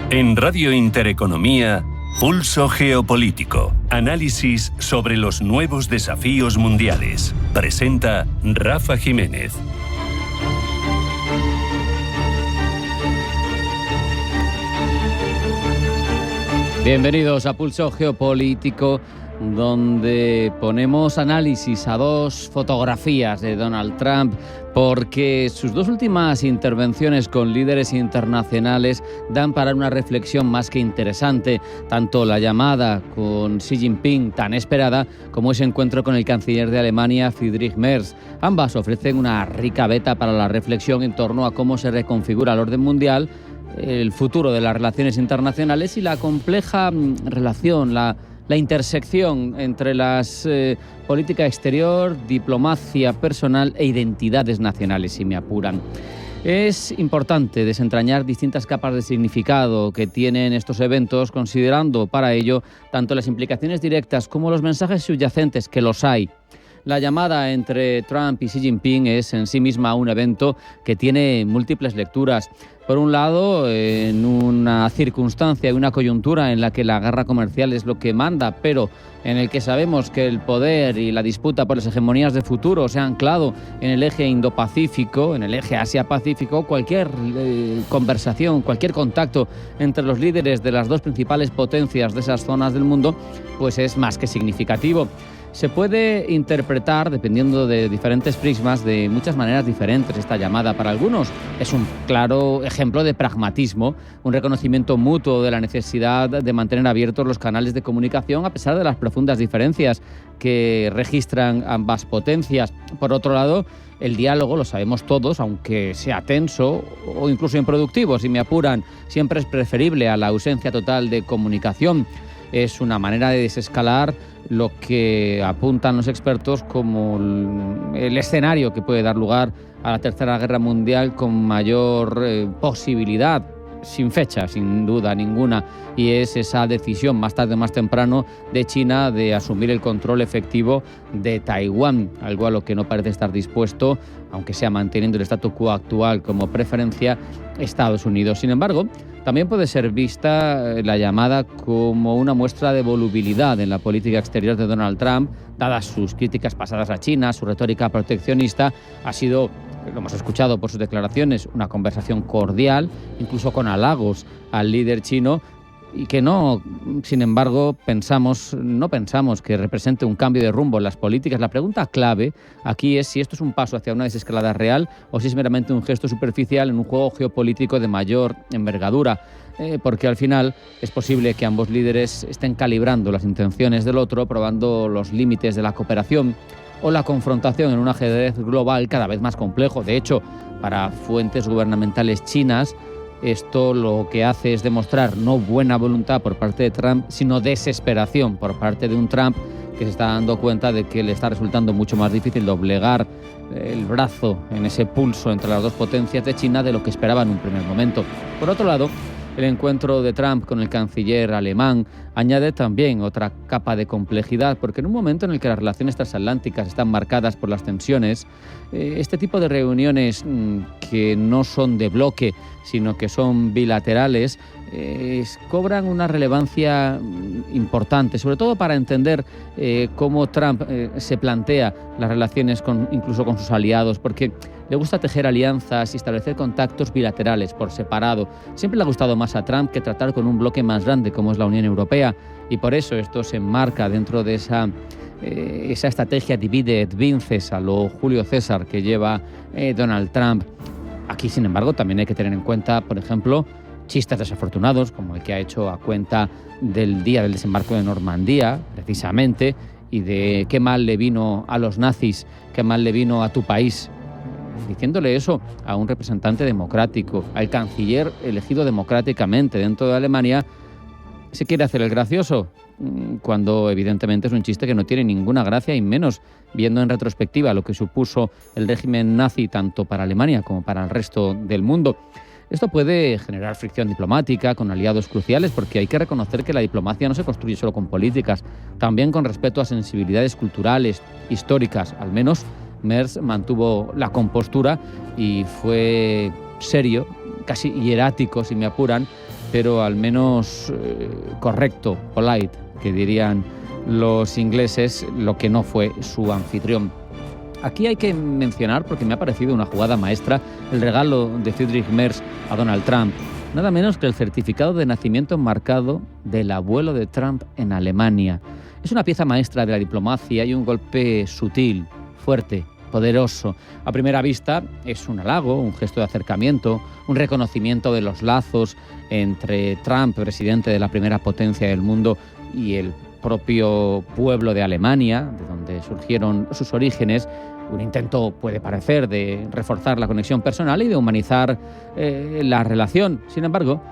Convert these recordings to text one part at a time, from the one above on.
En Radio Intereconomía, Pulso Geopolítico. Análisis sobre los nuevos desafíos mundiales. Presenta Rafa Jiménez. Bienvenidos a Pulso Geopolítico, donde ponemos análisis a dos fotografías de Donald Trump, porque sus dos últimas intervenciones con líderes internacionales dan para una reflexión más que interesante, tanto la llamada con Xi Jinping tan esperada como ese encuentro con el canciller de Alemania, Friedrich Merz. Ambas ofrecen una rica beta para la reflexión en torno a cómo se reconfigura el orden mundial, el futuro de las relaciones internacionales y la compleja relación, la intersección entre las política exterior, diplomacia personal e identidades nacionales, si me apuran. Es importante desentrañar distintas capas de significado que tienen estos eventos, considerando para ello tanto las implicaciones directas como los mensajes subyacentes, que los hay. La llamada entre Trump y Xi Jinping es en sí misma un evento que tiene múltiples lecturas. Por un lado, en una circunstancia y una coyuntura en la que la guerra comercial es lo que manda, pero en el que sabemos que el poder y la disputa por las hegemonías de futuro se ha anclado en el eje Indo-Pacífico, en el eje Asia-Pacífico, cualquier conversación, cualquier contacto entre los líderes de las dos principales potencias de esas zonas del mundo, pues es más que significativo. Se puede interpretar, dependiendo de diferentes prismas, de muchas maneras diferentes esta llamada. Para algunos es un claro ejemplo de pragmatismo, un reconocimiento mutuo de la necesidad de mantener abiertos los canales de comunicación a pesar de las profundas diferencias que registran ambas potencias. Por otro lado, el diálogo, lo sabemos todos, aunque sea tenso o incluso improductivo, si me apuran, siempre es preferible a la ausencia total de comunicación. Es una manera de desescalar lo que apuntan los expertos como el escenario que puede dar lugar a la Tercera Guerra Mundial con mayor posibilidad, sin fecha, sin duda ninguna, y es esa decisión más tarde o más temprano de China de asumir el control efectivo de Taiwán, algo a lo que no parece estar dispuesto, aunque sea manteniendo el statu quo actual como preferencia, Estados Unidos. Sin embargo, también puede ser vista la llamada como una muestra de volubilidad en la política exterior de Donald Trump, dadas sus críticas pasadas a China, su retórica proteccionista. Ha sido, lo hemos escuchado por sus declaraciones, una conversación cordial, incluso con halagos al líder chino, y que no, sin embargo, no pensamos que represente un cambio de rumbo en las políticas. La pregunta clave aquí es si esto es un paso hacia una desescalada real o si es meramente un gesto superficial en un juego geopolítico de mayor envergadura, porque al final es posible que ambos líderes estén calibrando las intenciones del otro, probando los límites de la cooperación o la confrontación en un ajedrez global cada vez más complejo. De hecho, para fuentes gubernamentales chinas, esto lo que hace es demostrar no buena voluntad por parte de Trump, sino desesperación por parte de un Trump que se está dando cuenta de que le está resultando mucho más difícil doblegar el brazo en ese pulso entre las dos potencias de China de lo que esperaba en un primer momento. Por otro lado, el encuentro de Trump con el canciller alemán añade también otra capa de complejidad, porque en un momento en el que las relaciones transatlánticas están marcadas por las tensiones, este tipo de reuniones que no son de bloque, sino que son bilaterales, cobran una relevancia importante, sobre todo para entender cómo Trump se plantea las relaciones incluso con sus aliados, porque le gusta tejer alianzas y establecer contactos bilaterales por separado. Siempre le ha gustado más a Trump que tratar con un bloque más grande como es la Unión Europea, y por eso esto se enmarca dentro de esa estrategia divide et vinces a lo Julio César que lleva Donald Trump. Aquí, sin embargo, también hay que tener en cuenta, por ejemplo, chistes desafortunados, como el que ha hecho a cuenta del día del desembarco de Normandía, precisamente, y de qué mal le vino a los nazis, qué mal le vino a tu país. Diciéndole eso a un representante democrático, al canciller elegido democráticamente dentro de Alemania, se quiere hacer el gracioso, cuando evidentemente es un chiste que no tiene ninguna gracia, y menos viendo en retrospectiva lo que supuso el régimen nazi tanto para Alemania como para el resto del mundo. Esto puede generar fricción diplomática con aliados cruciales, porque hay que reconocer que la diplomacia no se construye solo con políticas, también con respeto a sensibilidades culturales, históricas. Al menos Merz mantuvo la compostura y fue serio, casi hierático si me apuran, pero al menos correcto, polite, que dirían los ingleses, lo que no fue su anfitrión. Aquí hay que mencionar, porque me ha parecido una jugada maestra, el regalo de Friedrich Merz a Donald Trump. Nada menos que el certificado de nacimiento enmarcado del abuelo de Trump en Alemania. Es una pieza maestra de la diplomacia y un golpe sutil, fuerte, poderoso. A primera vista es un halago, un gesto de acercamiento, un reconocimiento de los lazos entre Trump, presidente de la primera potencia del mundo, y el propio pueblo de Alemania, de donde surgieron sus orígenes. Un intento, puede parecer, de reforzar la conexión personal y de humanizar la relación. Sin embargo,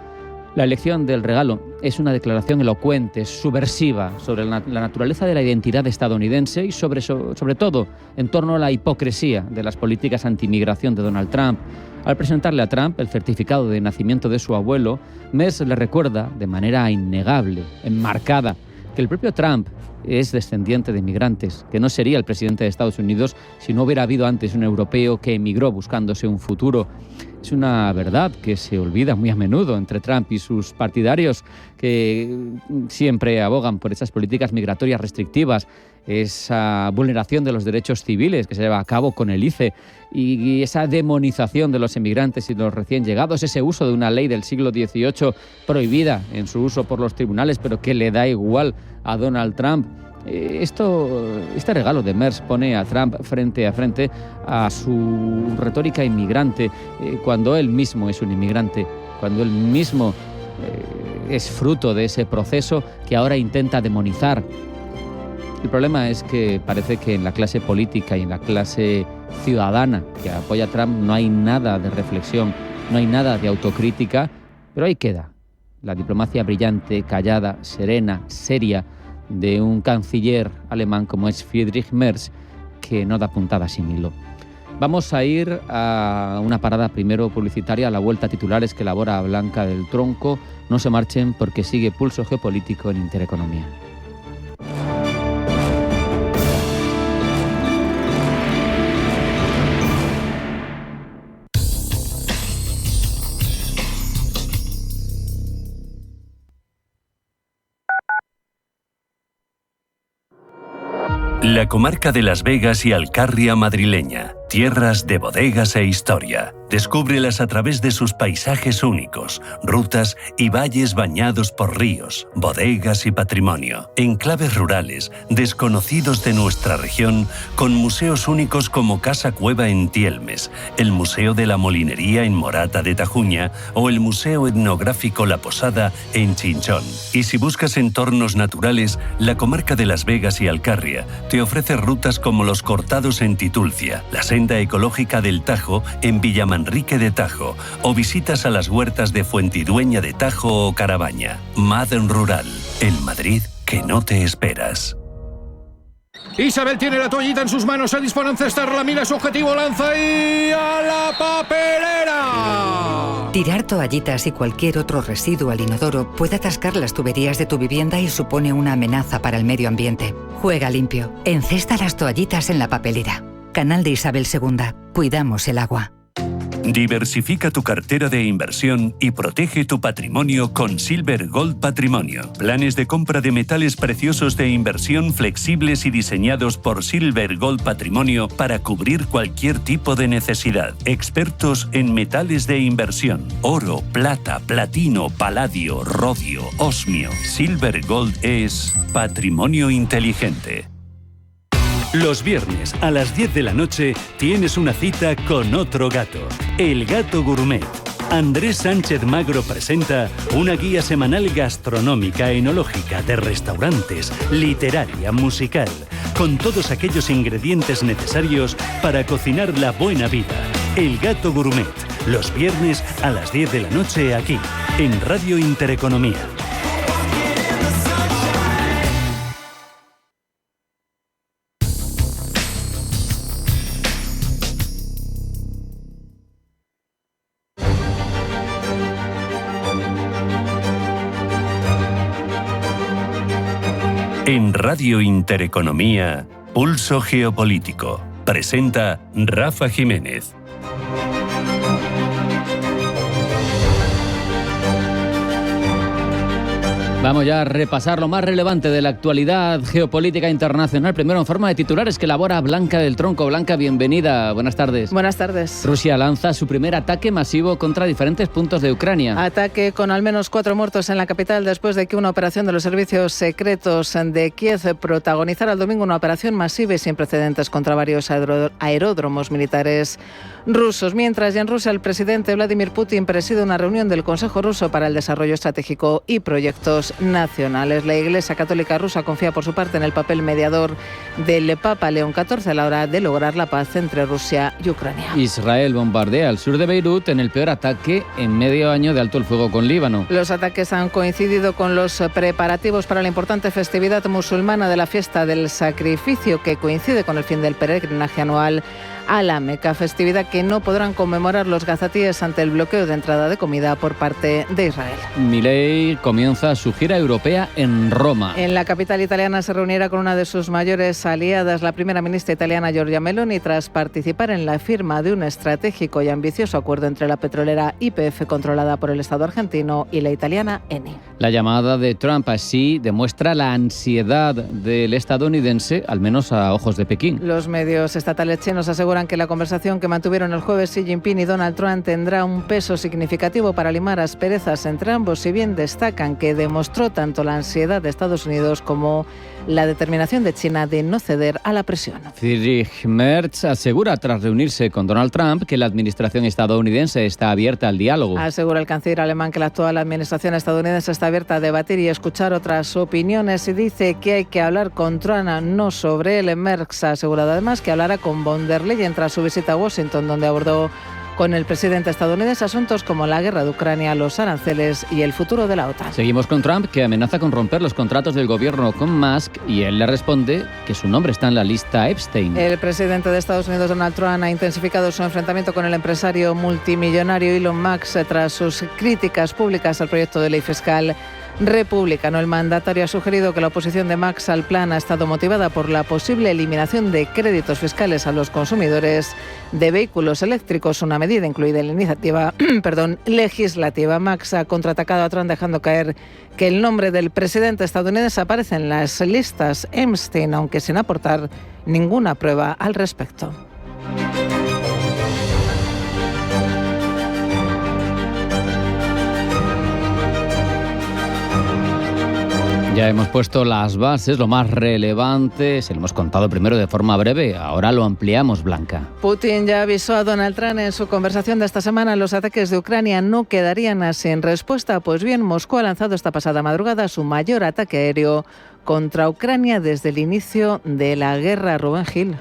la elección del regalo es una declaración elocuente, subversiva, sobre la naturaleza de la identidad estadounidense y sobre todo en torno a la hipocresía de las políticas anti-inmigración de Donald Trump. Al presentarle a Trump el certificado de nacimiento de su abuelo, Merz le recuerda de manera innegable, enmarcada, que el propio Trump es descendiente de inmigrantes, que no sería el presidente de Estados Unidos si no hubiera habido antes un europeo que emigró buscándose un futuro. Es una verdad que se olvida muy a menudo entre Trump y sus partidarios, que siempre abogan por esas políticas migratorias restrictivas, esa vulneración de los derechos civiles que se lleva a cabo con el ICE y esa demonización de los emigrantes y los recién llegados, ese uso de una ley del siglo XVIII prohibida en su uso por los tribunales, pero que le da igual a Donald Trump. Este regalo de Merz pone a Trump frente a frente a su retórica inmigrante, cuando él mismo es un inmigrante, cuando él mismo es fruto de ese proceso que ahora intenta demonizar. El problema es que parece que en la clase política y en la clase ciudadana que apoya a Trump no hay nada de reflexión, no hay nada de autocrítica, pero ahí queda la diplomacia brillante, callada, serena, seria de un canciller alemán como es Friedrich Merz, que no da puntada sin hilo. Vamos a ir a una parada primero publicitaria, a la vuelta a titulares que elabora Blanca del Tronco. No se marchen porque sigue Pulso Geopolítico en Intereconomía. La comarca de Las Vegas y Alcarria madrileña, tierras de bodegas e historia. Descúbrelas a través de sus paisajes únicos, rutas y valles bañados por ríos, bodegas y patrimonio. Enclaves rurales, desconocidos de nuestra región, con museos únicos como Casa Cueva en Tielmes, el Museo de la Molinería en Morata de Tajuña o el Museo Etnográfico La Posada en Chinchón. Y si buscas entornos naturales, la comarca de Las Vegas y Alcarria te ofrece rutas como los Cortados en Titulcia, la senda ecológica del Tajo en Villamanrique de Tajo o visitas a las huertas de Fuentidueña de Tajo o Carabaña. Madden Rural, el Madrid que no te esperas. Isabel tiene la toallita en sus manos, se dispone a encestarla, mira su objetivo, lanza y ¡a la papelera! Tirar toallitas y cualquier otro residuo al inodoro puede atascar las tuberías de tu vivienda y supone una amenaza para el medio ambiente. Juega limpio. Encesta las toallitas en la papelera. Canal de Isabel II. Cuidamos el agua. Diversifica tu cartera de inversión y protege tu patrimonio con Silver Gold Patrimonio. Planes de compra de metales preciosos de inversión flexibles y diseñados por Silver Gold Patrimonio para cubrir cualquier tipo de necesidad. Expertos en metales de inversión: oro, plata, platino, paladio, rodio, osmio. Silver Gold es patrimonio inteligente. Los viernes a las 10 de la noche tienes una cita con otro gato, El Gato Gourmet. Andrés Sánchez Magro presenta una guía semanal gastronómica, enológica, de restaurantes, literaria, musical, con todos aquellos ingredientes necesarios para cocinar la buena vida. El Gato Gourmet, los viernes a las 10 de la noche aquí, en Radio Intereconomía. En Radio Intereconomía, Pulso Geopolítico. Presenta Rafa Jiménez. Vamos ya a repasar lo más relevante de la actualidad geopolítica internacional. Primero en forma de titulares que elabora Blanca del Tronco. Blanca, bienvenida. Buenas tardes. Buenas tardes. Rusia lanza su primer ataque masivo contra diferentes puntos de Ucrania. Ataque con al menos 4 muertos en la capital después de que una operación de los servicios secretos de Kiev protagonizara el domingo una operación masiva y sin precedentes contra varios aeródromos militares rusos. Mientras, ya en Rusia, el presidente Vladimir Putin preside una reunión del Consejo Ruso para el Desarrollo Estratégico y Proyectos Nacionales. La Iglesia Católica Rusa confía por su parte en el papel mediador del Papa León XIV a la hora de lograr la paz entre Rusia y Ucrania. Israel bombardea el sur de Beirut en el peor ataque en medio año de alto el fuego con Líbano. Los ataques han coincidido con los preparativos para la importante festividad musulmana de la fiesta del sacrificio, que coincide con el fin del peregrinaje anual a la Meca, festividad que no podrán conmemorar los gazatíes ante el bloqueo de entrada de comida por parte de Israel. Milei comienza su gira europea en Roma. En la capital italiana se reunirá con una de sus mayores aliadas, la primera ministra italiana Giorgia Meloni, tras participar en la firma de un estratégico y ambicioso acuerdo entre la petrolera YPF, controlada por el Estado argentino, y la italiana Eni. La llamada de Trump así demuestra la ansiedad del estadounidense, al menos a ojos de Pekín. Los medios estatales chinos aseguran que la conversación que mantuvieron el jueves Xi Jinping y Donald Trump tendrá un peso significativo para limar asperezas entre ambos, si bien destacan que demostró tanto la ansiedad de Estados Unidos como la determinación de China de no ceder a la presión. Friedrich Merz asegura, tras reunirse con Donald Trump, que la administración estadounidense está abierta al diálogo. Asegura el canciller alemán que la actual administración estadounidense está abierta a debatir y escuchar otras opiniones, y dice que hay que hablar con Trump, no sobre él. Merz ha asegurado además que hablará con von der Leyen tras su visita a Washington, donde abordó con el presidente estadounidense asuntos como la guerra de Ucrania, los aranceles y el futuro de la OTAN. Seguimos con Trump, que amenaza con romper los contratos del gobierno con Musk, y él le responde que su nombre está en la lista Epstein. El presidente de Estados Unidos, Donald Trump, ha intensificado su enfrentamiento con el empresario multimillonario Elon Musk tras sus críticas públicas al proyecto de ley fiscal republicano. El mandatario ha sugerido que la oposición de Musk al plan ha estado motivada por la posible eliminación de créditos fiscales a los consumidores de vehículos eléctricos, una medida incluida en la iniciativa legislativa. Musk ha contraatacado a Trump, dejando caer que el nombre del presidente estadounidense aparece en las listas Epstein, aunque sin aportar ninguna prueba al respecto. Ya hemos puesto las bases, lo más relevante, se lo hemos contado primero de forma breve, ahora lo ampliamos, Blanca. Putin ya avisó a Donald Trump en su conversación de esta semana: los ataques de Ucrania no quedarían sin respuesta. Pues bien, Moscú ha lanzado esta pasada madrugada su mayor ataque aéreo contra Ucrania desde el inicio de la guerra. Rubén Gil.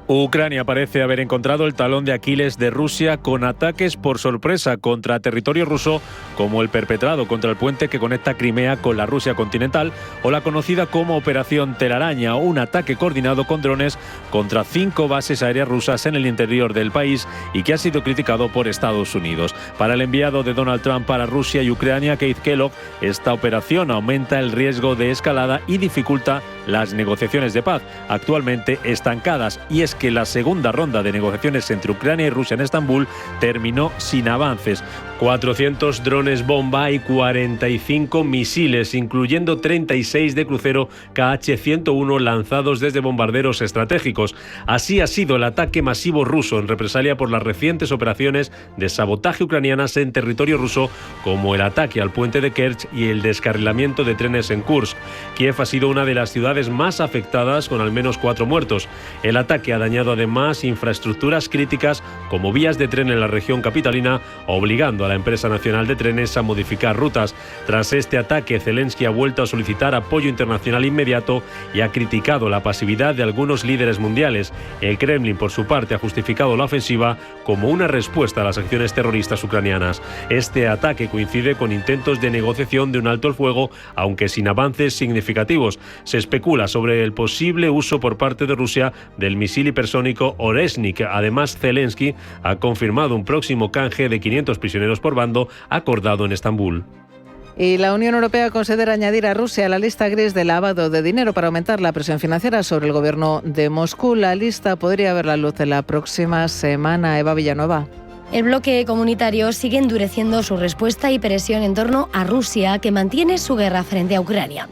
Ucrania parece haber encontrado el talón de Aquiles de Rusia con ataques por sorpresa contra territorio ruso, como el perpetrado contra el puente que conecta Crimea con la Rusia continental, o la conocida como Operación Telaraña, un ataque coordinado con drones contra 5 bases aéreas rusas en el interior del país y que ha sido criticado por Estados Unidos. Para el enviado de Donald Trump para Rusia y Ucrania, Keith Kellogg, esta operación aumenta el riesgo de escalada y dificulta las negociaciones de paz, actualmente estancadas, y es que la segunda ronda de negociaciones entre Ucrania y Rusia en Estambul terminó sin avances. 400 drones bomba y 45 misiles, incluyendo 36 de crucero KH-101 lanzados desde bombarderos estratégicos. Así ha sido el ataque masivo ruso en represalia por las recientes operaciones de sabotaje ucranianas en territorio ruso, como el ataque al puente de Kerch y el descarrilamiento de trenes en Kursk. Kiev ha sido una de las ciudades más afectadas, con al menos 4 muertos. El ataque ha dañado además infraestructuras críticas como vías de tren en la región capitalina, obligando a la empresa nacional de trenes a modificar rutas. Tras este ataque, Zelensky ha vuelto a solicitar apoyo internacional inmediato y ha criticado la pasividad de algunos líderes mundiales. El Kremlin, por su parte, ha justificado la ofensiva como una respuesta a las acciones terroristas ucranianas. Este ataque coincide con intentos de negociación de un alto el fuego, aunque sin avances significativos. Se especula sobre el posible uso por parte de Rusia del misil hipersónico Oresnik. Además, Zelensky ha confirmado un próximo canje de 500 prisioneros por bando acordado en Estambul. Y la Unión Europea considera añadir a Rusia a la lista gris de lavado de dinero para aumentar la presión financiera sobre el gobierno de Moscú. La lista podría ver la luz en la próxima semana. Eva Villanueva. El bloque comunitario sigue endureciendo su respuesta y presión en torno a Rusia, que mantiene su guerra frente a Ucrania.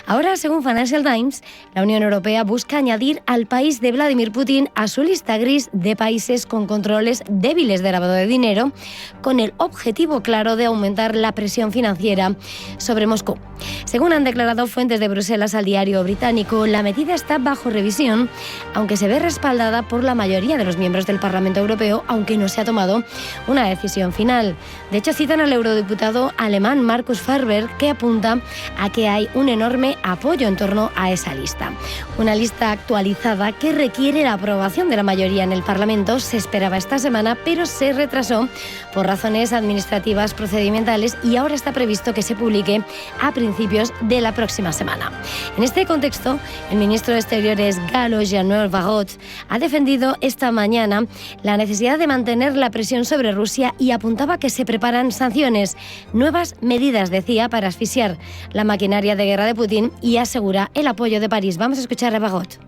Ahora, según Financial Times, la Unión Europea busca añadir al país de Vladimir Putin a su lista gris de países con controles débiles de lavado de dinero, con el objetivo claro de aumentar la presión financiera sobre Moscú. Según han declarado fuentes de Bruselas al diario británico, la medida está bajo revisión, aunque se ve respaldada por la mayoría de los miembros del Parlamento Europeo, aunque no se ha tomado una decisión final. De hecho, citan al eurodiputado alemán Markus Ferber, que apunta a que hay un enorme apoyo en torno a esa lista. Una lista actualizada que requiere la aprobación de la mayoría en el Parlamento. Se esperaba esta semana, pero se retrasó por razones administrativas procedimentales y ahora está previsto que se publique a principios de la próxima semana. En este contexto, el ministro de Exteriores galo Jean-Noël Barrot ha defendido esta mañana la necesidad de mantener la presión sobre Rusia y apuntaba que se preparan sanciones, nuevas medidas, decía, para asfixiar la maquinaria de guerra de Putin, y asegura el apoyo de París. Vamos a escuchar a Barrot.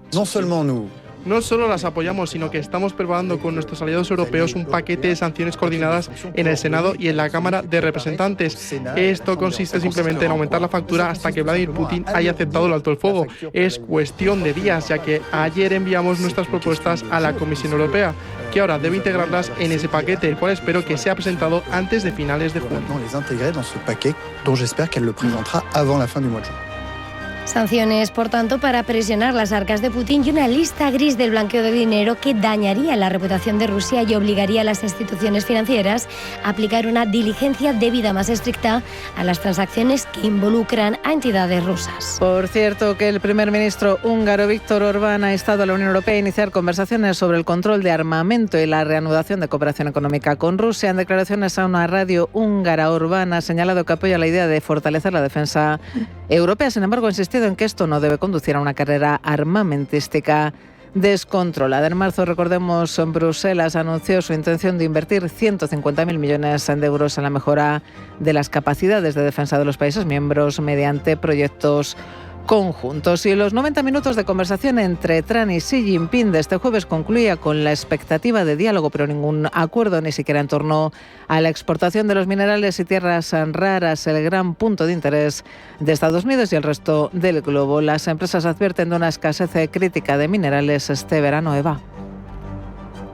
No solo las apoyamos, sino que estamos preparando con nuestros aliados europeos un paquete de sanciones coordinadas en el Senado y en la Cámara de Representantes. Esto consiste simplemente en aumentar la factura hasta que Vladimir Putin haya aceptado el alto el fuego. Es cuestión de días, ya que ayer enviamos nuestras propuestas a la Comisión Europea, que ahora debe integrarlas en ese paquete, el cual espero que sea presentado antes de finales de junio. Sanciones, por tanto, para presionar las arcas de Putin y una lista gris del blanqueo de dinero que dañaría la reputación de Rusia y obligaría a las instituciones financieras a aplicar una diligencia debida más estricta a las transacciones que involucran a entidades rusas. Por cierto, que el primer ministro húngaro Viktor Orbán ha instado a la Unión Europea a iniciar conversaciones sobre el control de armamento y la reanudación de cooperación económica con Rusia. En declaraciones a una radio húngara, Orbán ha señalado que apoya la idea de fortalecer la defensa europea. Sin embargo, ha insistido en que esto no debe conducir a una carrera armamentística descontrolada. En marzo, recordemos, Bruselas anunció su intención de invertir 150.000 millones de euros en la mejora de las capacidades de defensa de los países miembros mediante proyectos conjuntos. Y los 90 minutos de conversación entre Trump y Xi Jinping de este jueves concluía con la expectativa de diálogo, pero ningún acuerdo, ni siquiera en torno a la exportación de los minerales y tierras raras, el gran punto de interés de Estados Unidos y el resto del globo. Las empresas advierten de una escasez crítica de minerales este verano, Eva.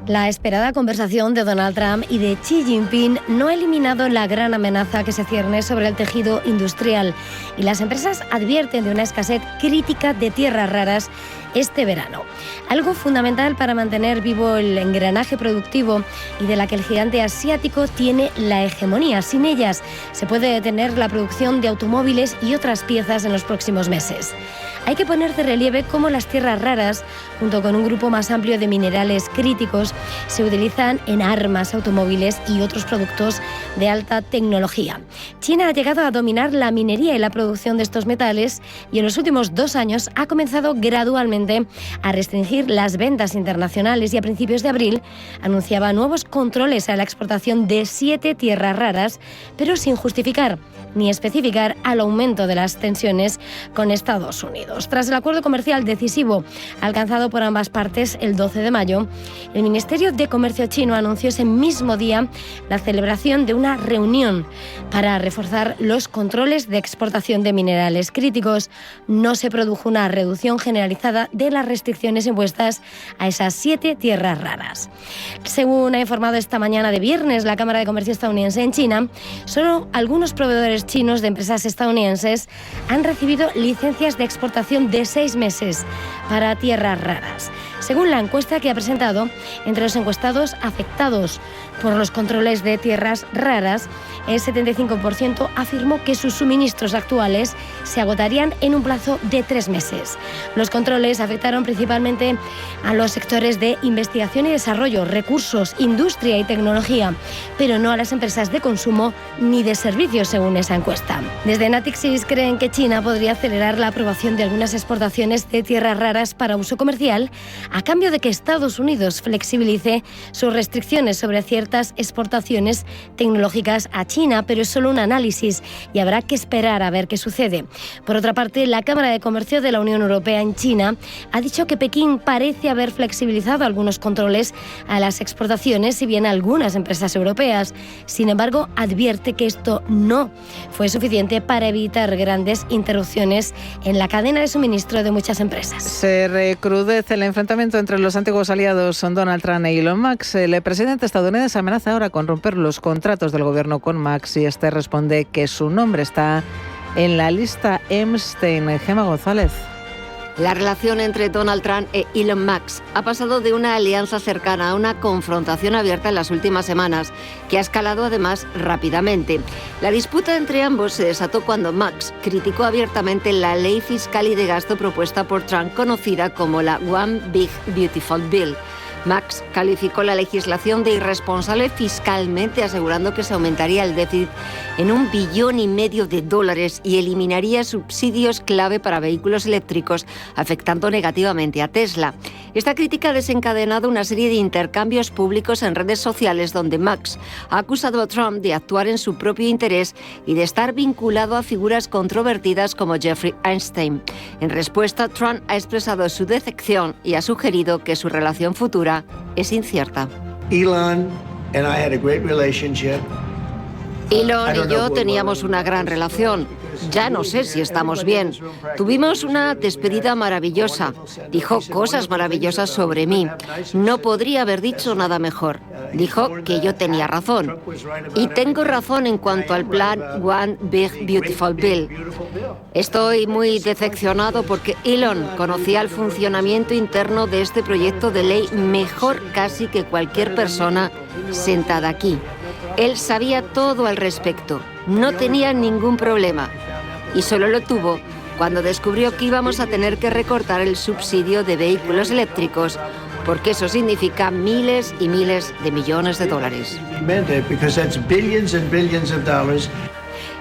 La esperada conversación de Donald Trump y de Xi Jinping no ha eliminado la gran amenaza que se cierne sobre el tejido industrial, y las empresas advierten de una escasez crítica de tierras raras este verano. Algo fundamental para mantener vivo el engranaje productivo y de la que el gigante asiático tiene la hegemonía. Sin ellas se puede detener la producción de automóviles y otras piezas en los próximos meses. Hay que poner de relieve cómo las tierras raras, junto con un grupo más amplio de minerales críticos, se utilizan en armas, automóviles y otros productos de alta tecnología. China ha llegado a dominar la minería y la producción de estos metales y en los últimos 2 años ha comenzado gradualmente a restringir las ventas internacionales, y a principios de abril anunciaba nuevos controles a la exportación de 7 tierras raras, pero sin justificar ni especificar al aumento de las tensiones con Estados Unidos. Tras el acuerdo comercial decisivo alcanzado por ambas partes el 12 de mayo, el Ministerio de Comercio chino anunció ese mismo día la celebración de una reunión para reforzar los controles de exportación de minerales críticos. No se produjo una reducción generalizada de las restricciones impuestas a esas 7 tierras raras. Según ha informado esta mañana de viernes la Cámara de Comercio estadounidense en China, solo algunos proveedores chinos de empresas estadounidenses han recibido licencias de exportación de 6 meses para tierras raras. Según la encuesta que ha presentado, entre los encuestados afectados por los controles de tierras raras, el 75% afirmó que sus suministros actuales se agotarían en un plazo de 3 meses. Los controles afectaron principalmente a los sectores de investigación y desarrollo, recursos, industria y tecnología, pero no a las empresas de consumo ni de servicios, según esa encuesta. Desde Natixis creen que China podría acelerar la aprobación de algunas exportaciones de tierras raras para uso comercial a cambio de que Estados Unidos flexibilice sus restricciones sobre ciertas exportaciones tecnológicas a China, pero es solo un análisis y habrá que esperar a ver qué sucede. Por otra parte, la Cámara de Comercio de la Unión Europea en China ha dicho que Pekín parece haber flexibilizado algunos controles a las exportaciones, si bien algunas empresas europeas. Sin embargo, advierte que esto no fue suficiente para evitar grandes interrupciones en la cadena de suministro de muchas empresas. Se recrudece el enfrentamiento entre los antiguos aliados Donald Trump e Elon Musk. El presidente estadounidense amenaza ahora con romper los contratos del gobierno con Musk y este responde que su nombre está en la lista Epstein. Gemma González. La relación entre Donald Trump e Elon Musk ha pasado de una alianza cercana a una confrontación abierta en las últimas semanas, que ha escalado además rápidamente. La disputa entre ambos se desató cuando Musk criticó abiertamente la ley fiscal y de gasto propuesta por Trump, conocida como la One Big Beautiful Bill. Musk calificó la legislación de irresponsable fiscalmente, asegurando que se aumentaría el déficit en $1,5 billones y eliminaría subsidios clave para vehículos eléctricos, afectando negativamente a Tesla. Esta crítica ha desencadenado una serie de intercambios públicos en redes sociales donde Musk ha acusado a Trump de actuar en su propio interés y de estar vinculado a figuras controvertidas como Jeffrey Epstein. En respuesta, Trump ha expresado su decepción y ha sugerido que su relación futura es incierta. Elon y yo teníamos una gran relación. Ya no sé si estamos bien. Tuvimos una despedida maravillosa. Dijo cosas maravillosas sobre mí. No podría haber dicho nada mejor. Dijo que yo tenía razón. Y tengo razón en cuanto al plan One Big Beautiful Bill. Estoy muy decepcionado porque Elon conocía el funcionamiento interno de este proyecto de ley mejor casi que cualquier persona sentada aquí. Él sabía todo al respecto. No tenía ningún problema. Y solo lo tuvo cuando descubrió que íbamos a tener que recortar el subsidio de vehículos eléctricos, porque eso significa miles y miles de millones de dólares.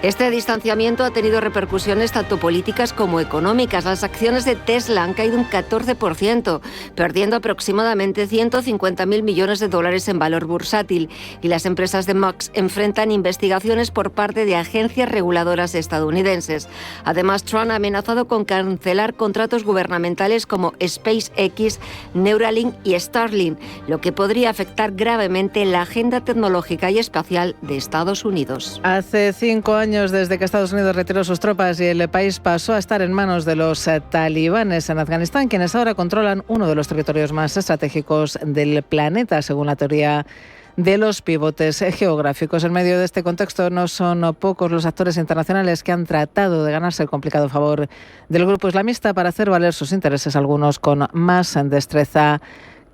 Este distanciamiento ha tenido repercusiones tanto políticas como económicas. Las acciones de Tesla han caído un 14%, perdiendo aproximadamente $150.000 millones en valor bursátil. Y las empresas de Musk enfrentan investigaciones por parte de agencias reguladoras estadounidenses. Además, Trump ha amenazado con cancelar contratos gubernamentales como SpaceX, Neuralink y Starlink, lo que podría afectar gravemente la agenda tecnológica y espacial de Estados Unidos. Hace 5 años desde que Estados Unidos retiró sus tropas y el país pasó a estar en manos de los talibanes en Afganistán, quienes ahora controlan uno de los territorios más estratégicos del planeta, según la teoría de los pivotes geográficos. En medio de este contexto, no son pocos los actores internacionales que han tratado de ganarse el complicado favor del grupo islamista para hacer valer sus intereses, algunos con más destreza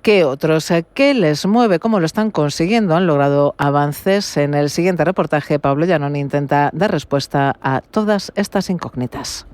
que otros. ¿Qué les mueve? ¿Cómo lo están consiguiendo? Han logrado avances. En el siguiente reportaje, Pablo Llanón intenta dar respuesta a todas estas incógnitas.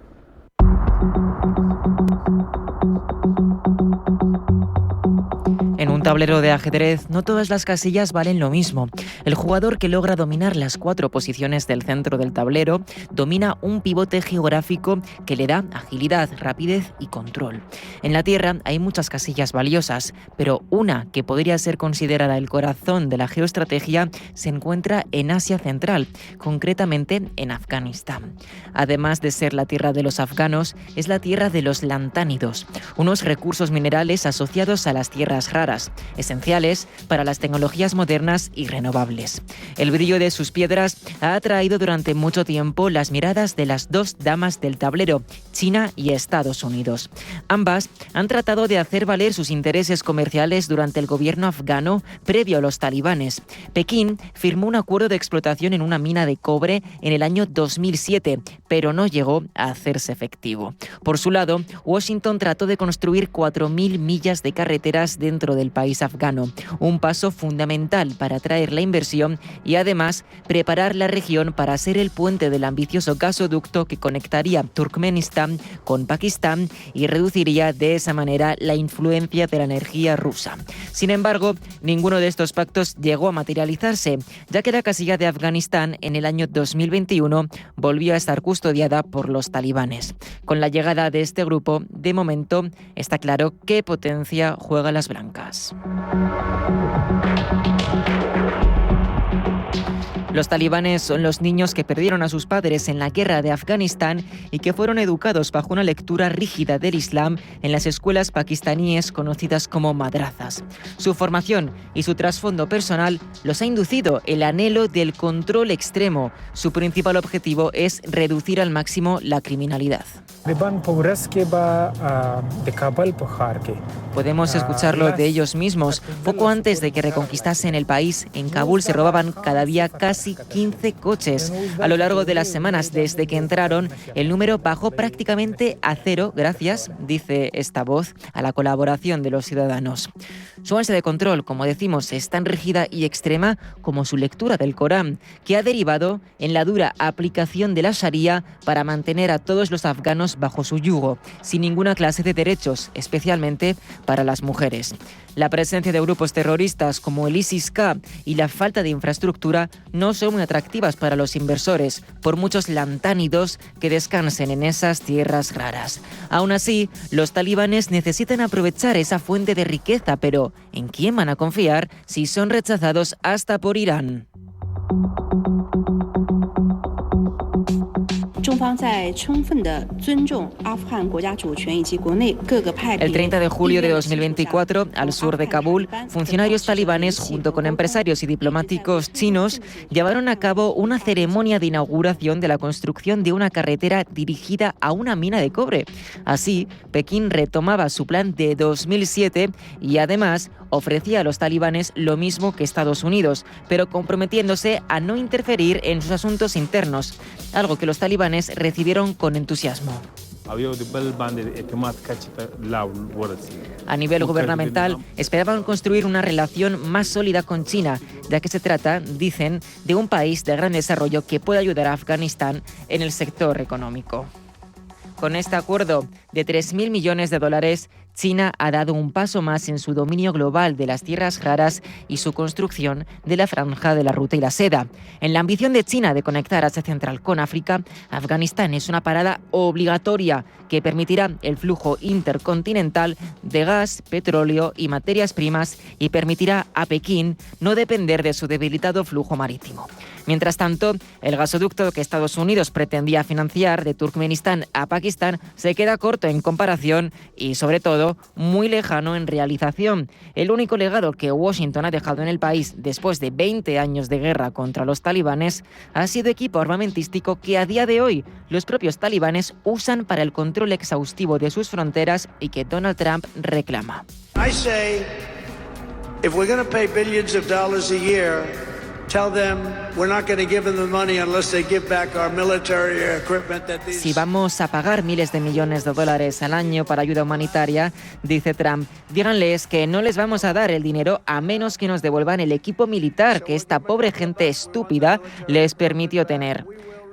En un tablero de ajedrez, no todas las casillas valen lo mismo. El jugador que logra dominar las 4 posiciones del centro del tablero domina un pivote geográfico que le da agilidad, rapidez y control. En la Tierra hay muchas casillas valiosas, pero una que podría ser considerada el corazón de la geoestrategia se encuentra en Asia Central, concretamente en Afganistán. Además de ser la tierra de los afganos, es la tierra de los lantánidos, unos recursos minerales asociados a las tierras raras, esenciales para las tecnologías modernas y renovables. El brillo de sus piedras ha atraído durante mucho tiempo las miradas de las 2 damas del tablero, China y Estados Unidos. Ambas han tratado de hacer valer sus intereses comerciales durante el gobierno afgano previo a los talibanes. Pekín firmó un acuerdo de explotación en una mina de cobre en el año 2007, pero no llegó a hacerse efectivo. Por su lado, Washington trató de construir 4.000 millas de carreteras dentro del país, país afgano, un paso fundamental para atraer la inversión y además preparar la región para ser el puente del ambicioso gasoducto que conectaría Turkmenistán con Pakistán y reduciría de esa manera la influencia de la energía rusa. Sin embargo, ninguno de estos pactos llegó a materializarse, ya que la casilla de Afganistán en el año 2021 volvió a estar custodiada por los talibanes. Con la llegada de este grupo, de momento, está claro qué potencia juega las blancas. Los talibanes son los niños que perdieron a sus padres en la guerra de Afganistán y que fueron educados bajo una lectura rígida del Islam en las escuelas pakistaníes conocidas como madrazas. Su formación y su trasfondo personal los ha inducido el anhelo del control extremo. Su principal objetivo es reducir al máximo la criminalidad. Podemos escucharlo de ellos mismos. Poco antes de que reconquistasen el país, en Kabul se robaban cada día casi 15 coches. A lo largo de las semanas desde que entraron, el número bajó prácticamente a cero gracias, dice esta voz, a la colaboración de los ciudadanos. Su ansia de control, como decimos, es tan rígida y extrema como su lectura del Corán, que ha derivado en la dura aplicación de la Sharia para mantener a todos los afganos bajo su yugo, sin ninguna clase de derechos, especialmente para las mujeres. La presencia de grupos terroristas como el ISIS-K y la falta de infraestructura no son muy atractivas para los inversores, por muchos lantánidos que descansen en esas tierras raras. Aún así, los talibanes necesitan aprovechar esa fuente de riqueza, pero ¿en quién van a confiar si son rechazados hasta por Irán? El 30 de julio de 2024, al sur de Kabul, funcionarios talibanes junto con empresarios y diplomáticos chinos llevaron a cabo una ceremonia de inauguración de la construcción de una carretera dirigida a una mina de cobre. Así, Pekín retomaba su plan de 2007 y además ofrecía a los talibanes lo mismo que Estados Unidos, pero comprometiéndose a no interferir en sus asuntos internos, algo que los talibanes recibieron con entusiasmo. A nivel gubernamental, esperaban construir una relación más sólida con China, ya que se trata, dicen, de un país de gran desarrollo que puede ayudar a Afganistán en el sector económico. Con este acuerdo de $3.000 millones, China ha dado un paso más en su dominio global de las tierras raras y su construcción de la franja de la ruta y la seda. En la ambición de China de conectar Asia Central con África, Afganistán es una parada obligatoria que permitirá el flujo intercontinental de gas, petróleo y materias primas y permitirá a Pekín no depender de su debilitado flujo marítimo. Mientras tanto, el gasoducto que Estados Unidos pretendía financiar de Turkmenistán a Pakistán se queda corto en comparación y, sobre todo, muy lejano en realización. El único legado que Washington ha dejado en el país después de 20 años de guerra contra los talibanes ha sido equipo armamentístico que a día de hoy los propios talibanes usan para el control exhaustivo de sus fronteras y que Donald Trump reclama. I say, if we're going to pay billions of dollars a year, si vamos a pagar miles de millones de dólares al año para ayuda humanitaria, dice Trump, díganles que no les vamos a dar el dinero a menos que nos devuelvan el equipo militar que esta pobre gente estúpida les permitió tener.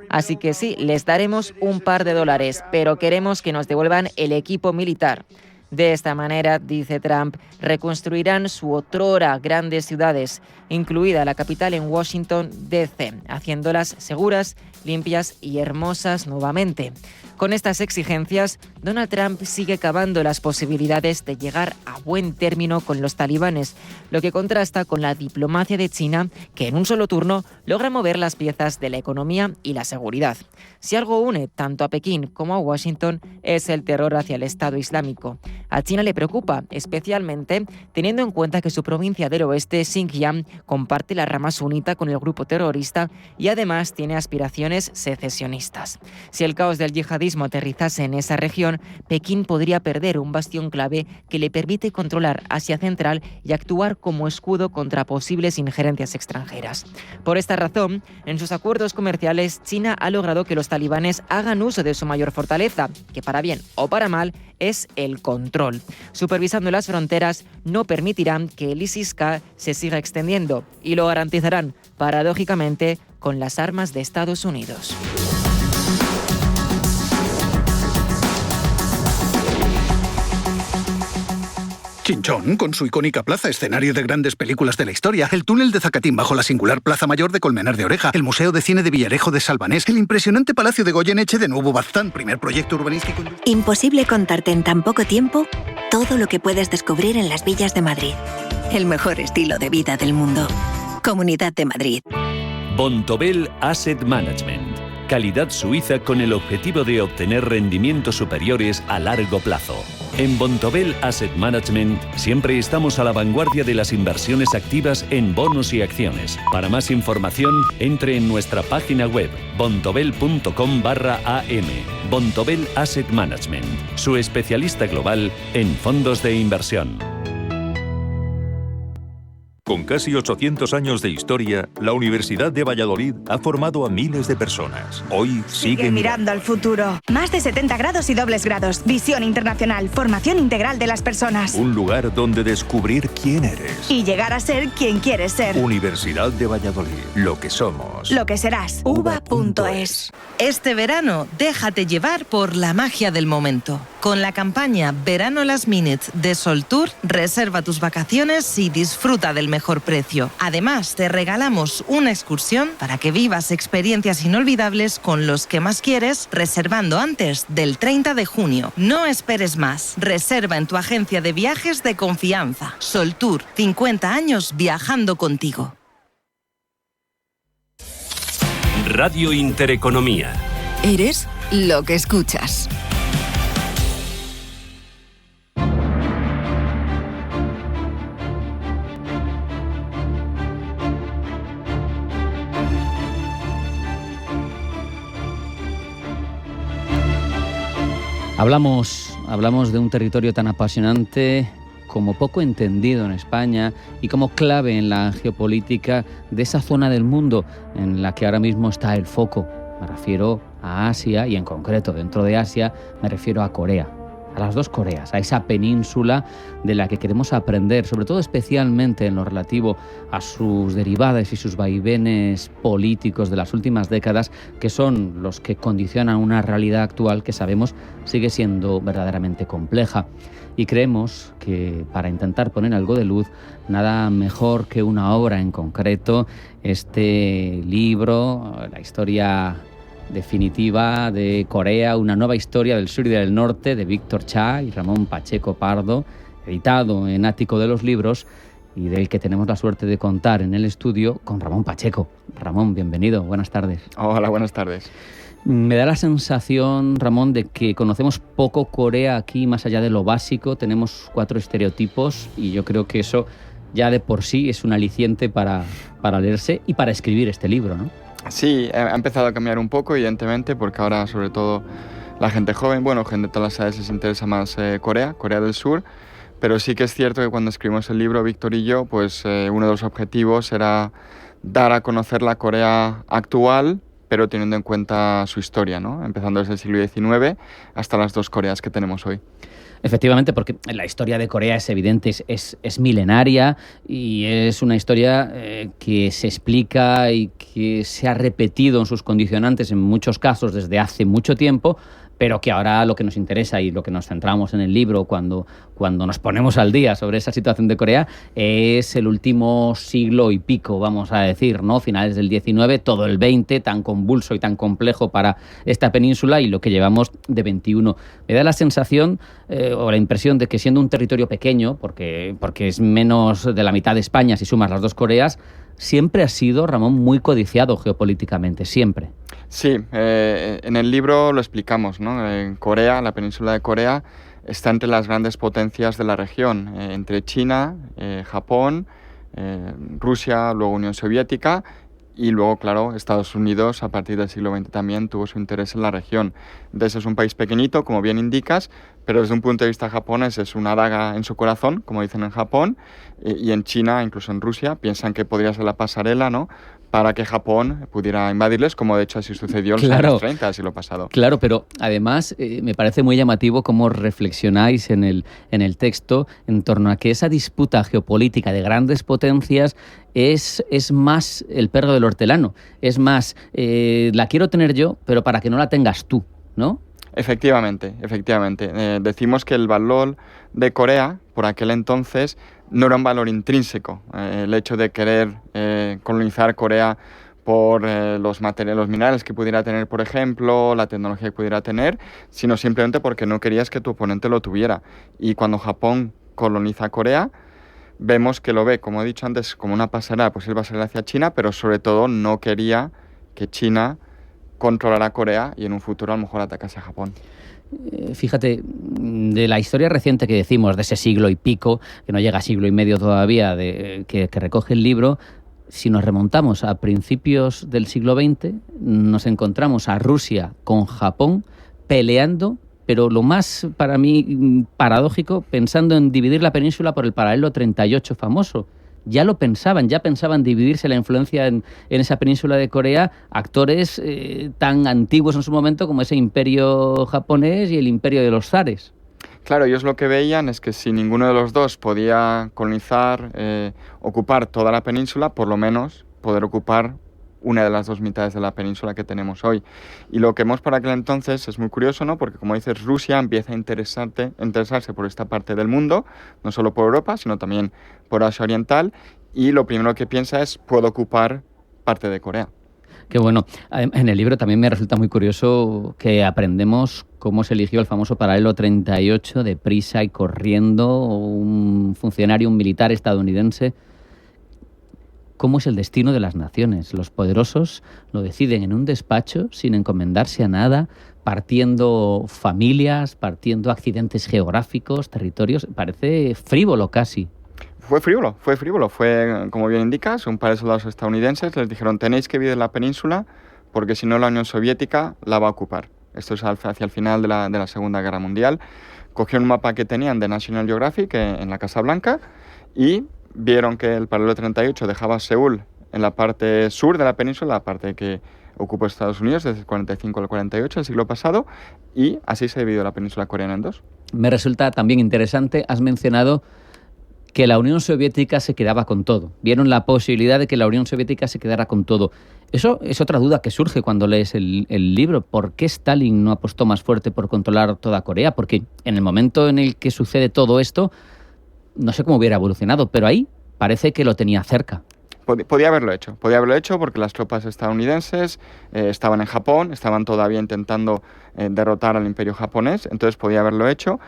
Así que sí, les daremos un par de dólares, pero queremos que nos devuelvan el equipo militar. De esta manera, dice Trump, reconstruirán su otrora grandes ciudades, incluida la capital en Washington, D.C., haciéndolas seguras, limpias y hermosas nuevamente. Con estas exigencias, Donald Trump sigue cavando las posibilidades de llegar a buen término con los talibanes, lo que contrasta con la diplomacia de China, que en un solo turno logra mover las piezas de la economía y la seguridad. Si algo une tanto a Pekín como a Washington es el terror hacia el Estado Islámico. A China le preocupa, especialmente teniendo en cuenta que su provincia del oeste, Xinjiang, comparte la rama sunita con el grupo terrorista y además tiene aspiraciones secesionistas. Si el caos del yihadismo terrorismo aterrizase en esa región, Pekín podría perder un bastión clave que le permite controlar Asia Central y actuar como escudo contra posibles injerencias extranjeras. Por esta razón, en sus acuerdos comerciales, China ha logrado que los talibanes hagan uso de su mayor fortaleza, que para bien o para mal es el control. Supervisando las fronteras, no permitirán que el ISIS-K se siga extendiendo y lo garantizarán, paradójicamente, con las armas de Estados Unidos. Chinchón, con su icónica plaza, escenario de grandes películas de la historia, el túnel de Zacatín bajo la singular Plaza Mayor de Colmenar de Oreja, el Museo de Cine de Villarejo de Salvanés, el impresionante Palacio de Goyeneche de Nuevo Baztán, primer proyecto urbanístico... Imposible contarte en tan poco tiempo todo lo que puedes descubrir en las villas de Madrid. El mejor estilo de vida del mundo. Comunidad de Madrid. Bontobel Asset Management. Calidad suiza con el objetivo de obtener rendimientos superiores a largo plazo. En Bontobel Asset Management siempre estamos a la vanguardia de las inversiones activas en bonos y acciones. Para más información, entre en nuestra página web bontobel.com/am. Bontobel Asset Management, su especialista global en fondos de inversión. Con casi 800 años de historia, la Universidad de Valladolid ha formado a miles de personas. Hoy sigue mirando al futuro. Más de 70 grados y dobles grados. Visión internacional. Formación integral de las personas. Un lugar donde descubrir quién eres. Y llegar a ser quien quieres ser. Universidad de Valladolid. Lo que somos. Lo que serás. uva.es. Este verano, déjate llevar por la magia del momento. Con la campaña Verano Last Minute de Soltour, reserva tus vacaciones y disfruta del mejor precio. Además, te regalamos una excursión para que vivas experiencias inolvidables con los que más quieres, reservando antes del 30 de junio. No esperes más. Reserva en tu agencia de viajes de confianza. Soltour, 50 años viajando contigo. Radio Intereconomía. Eres lo que escuchas. Hablamos de un territorio tan apasionante como poco entendido en España y como clave en la geopolítica de esa zona del mundo en la que ahora mismo está el foco. Me refiero a Asia y en concreto dentro de Asia me refiero a Corea. A las dos Coreas, a esa península de la que queremos aprender, sobre todo especialmente en lo relativo a sus derivadas y sus vaivenes políticos de las últimas décadas, que son los que condicionan una realidad actual que sabemos sigue siendo verdaderamente compleja. Y creemos que para intentar poner algo de luz, nada mejor que una obra en concreto, este libro, la historia definitiva de Corea, una nueva historia del sur y del norte, de Víctor Cha y Ramón Pacheco Pardo, editado en Ático de los Libros y del que tenemos la suerte de contar en el estudio con Ramón Pacheco. Ramón, bienvenido, buenas tardes. Hola, buenas tardes. Me da la sensación, Ramón, de que conocemos poco Corea aquí, más allá de lo básico. Tenemos 4 estereotipos y yo creo que eso ya de por sí es un aliciente para leerse y para escribir este libro, ¿no? Sí, ha empezado a cambiar un poco, evidentemente, porque ahora sobre todo la gente joven, gente de todas las edades les interesa más Corea del Sur, pero sí que es cierto que cuando escribimos el libro, Víctor y yo, pues uno de los objetivos era dar a conocer la Corea actual, pero teniendo en cuenta su historia, ¿no? Empezando desde el siglo XIX hasta las 2 Coreas que tenemos hoy. Efectivamente, porque la historia de Corea es evidente, es milenaria y es una historia que se explica y que se ha repetido en sus condicionantes en muchos casos desde hace mucho tiempo, pero que ahora lo que nos interesa y lo que nos centramos en el libro cuando nos ponemos al día sobre esa situación de Corea es el último siglo y pico, vamos a decir, ¿no? Finales del XIX, todo el XX, tan convulso y tan complejo para esta península y lo que llevamos de XXI. Me da la sensación o la impresión de que siendo un territorio pequeño, porque es menos de la mitad de España si sumas las 2 Coreas, siempre ha sido, Ramón, muy codiciado geopolíticamente, siempre. Sí, en el libro lo explicamos, ¿no? Corea, la península de Corea, está entre las grandes potencias de la región, entre China, Japón, Rusia, luego Unión Soviética Y luego, claro, Estados Unidos a partir del siglo XX también tuvo su interés en la región. Entonces es un país pequeñito, como bien indicas, pero desde un punto de vista japonés es una daga en su corazón, como dicen en Japón, y en China, incluso en Rusia, piensan que podría ser la pasarela, ¿no?, para que Japón pudiera invadirles, como de hecho así sucedió en los años 30 del siglo pasado. Claro, pero además me parece muy llamativo cómo reflexionáis en el texto en torno a que esa disputa geopolítica de grandes potencias es más el perro del hortelano, es más, la quiero tener yo, pero para que no la tengas tú, ¿no? Efectivamente. Decimos que el valor de Corea, por aquel entonces, no era un valor intrínseco. El hecho de querer colonizar Corea por los minerales que pudiera tener, por ejemplo, la tecnología que pudiera tener, sino simplemente porque no querías que tu oponente lo tuviera. Y cuando Japón coloniza Corea, vemos que lo ve, como he dicho antes, como una pasarela, pues él va a salir hacia China, pero sobre todo no quería que China controlará Corea y en un futuro a lo mejor atacase a Japón. Fíjate, de la historia reciente que decimos, de ese siglo y pico, que no llega a siglo y medio todavía, que recoge el libro, si nos remontamos a principios del siglo XX, nos encontramos a Rusia con Japón peleando, pero lo más para mí paradójico, pensando en dividir la península por el paralelo 38 famoso. Ya lo pensaban, dividirse la influencia en esa península de Corea, actores tan antiguos en su momento como ese imperio japonés y el imperio de los zares. Claro, ellos lo que veían es que si ninguno de los dos podía colonizar, ocupar toda la península, por lo menos poder ocupar una de las dos mitades de la península que tenemos hoy. Y lo que vemos por aquel entonces es muy curioso, ¿no? Porque, como dices, Rusia empieza a interesarse por esta parte del mundo, no solo por Europa, sino también por Asia Oriental, y lo primero que piensa es, puedo ocupar parte de Corea. Qué bueno. En el libro también me resulta muy curioso que aprendemos cómo se eligió el famoso paralelo 38, deprisa y corriendo, un funcionario, un militar estadounidense. ¿Cómo es el destino de las naciones? Los poderosos lo deciden en un despacho sin encomendarse a nada, partiendo familias, partiendo accidentes geográficos, territorios. Parece frívolo casi. Fue frívolo. Fue, como bien indicas, un par de soldados estadounidenses les dijeron: tenéis que vivir en la península porque si no la Unión Soviética la va a ocupar. Esto es hacia el final de la Segunda Guerra Mundial. Cogieron un mapa que tenían de National Geographic en la Casa Blanca y vieron que el paralelo 38 dejaba Seúl en la parte sur de la península, la parte que ocupó Estados Unidos desde el 45 al 48, el siglo pasado, y así se dividió la península coreana en dos. Me resulta también interesante, has mencionado que la Unión Soviética se quedaba con todo. Vieron la posibilidad de que la Unión Soviética se quedara con todo. Eso es otra duda que surge cuando lees el libro. ¿Por qué Stalin no apostó más fuerte por controlar toda Corea? Porque en el momento en el que sucede todo esto, no sé cómo hubiera evolucionado, pero ahí parece que lo tenía cerca. Podía haberlo hecho porque las tropas estadounidenses estaban en Japón, estaban todavía intentando derrotar al imperio japonés, entonces podía haberlo hecho.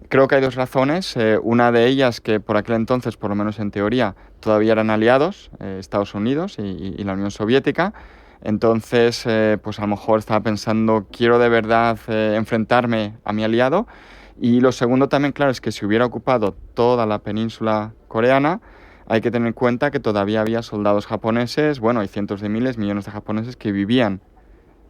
Creo que hay dos razones, una de ellas que por aquel entonces, por lo menos en teoría, todavía eran aliados, Estados Unidos y la Unión Soviética. Entonces, pues a lo mejor estaba pensando, quiero de verdad enfrentarme a mi aliado. Y lo segundo también, claro, es que si hubiera ocupado toda la península coreana, hay que tener en cuenta que todavía había soldados japoneses, bueno, hay cientos de miles, millones de japoneses que vivían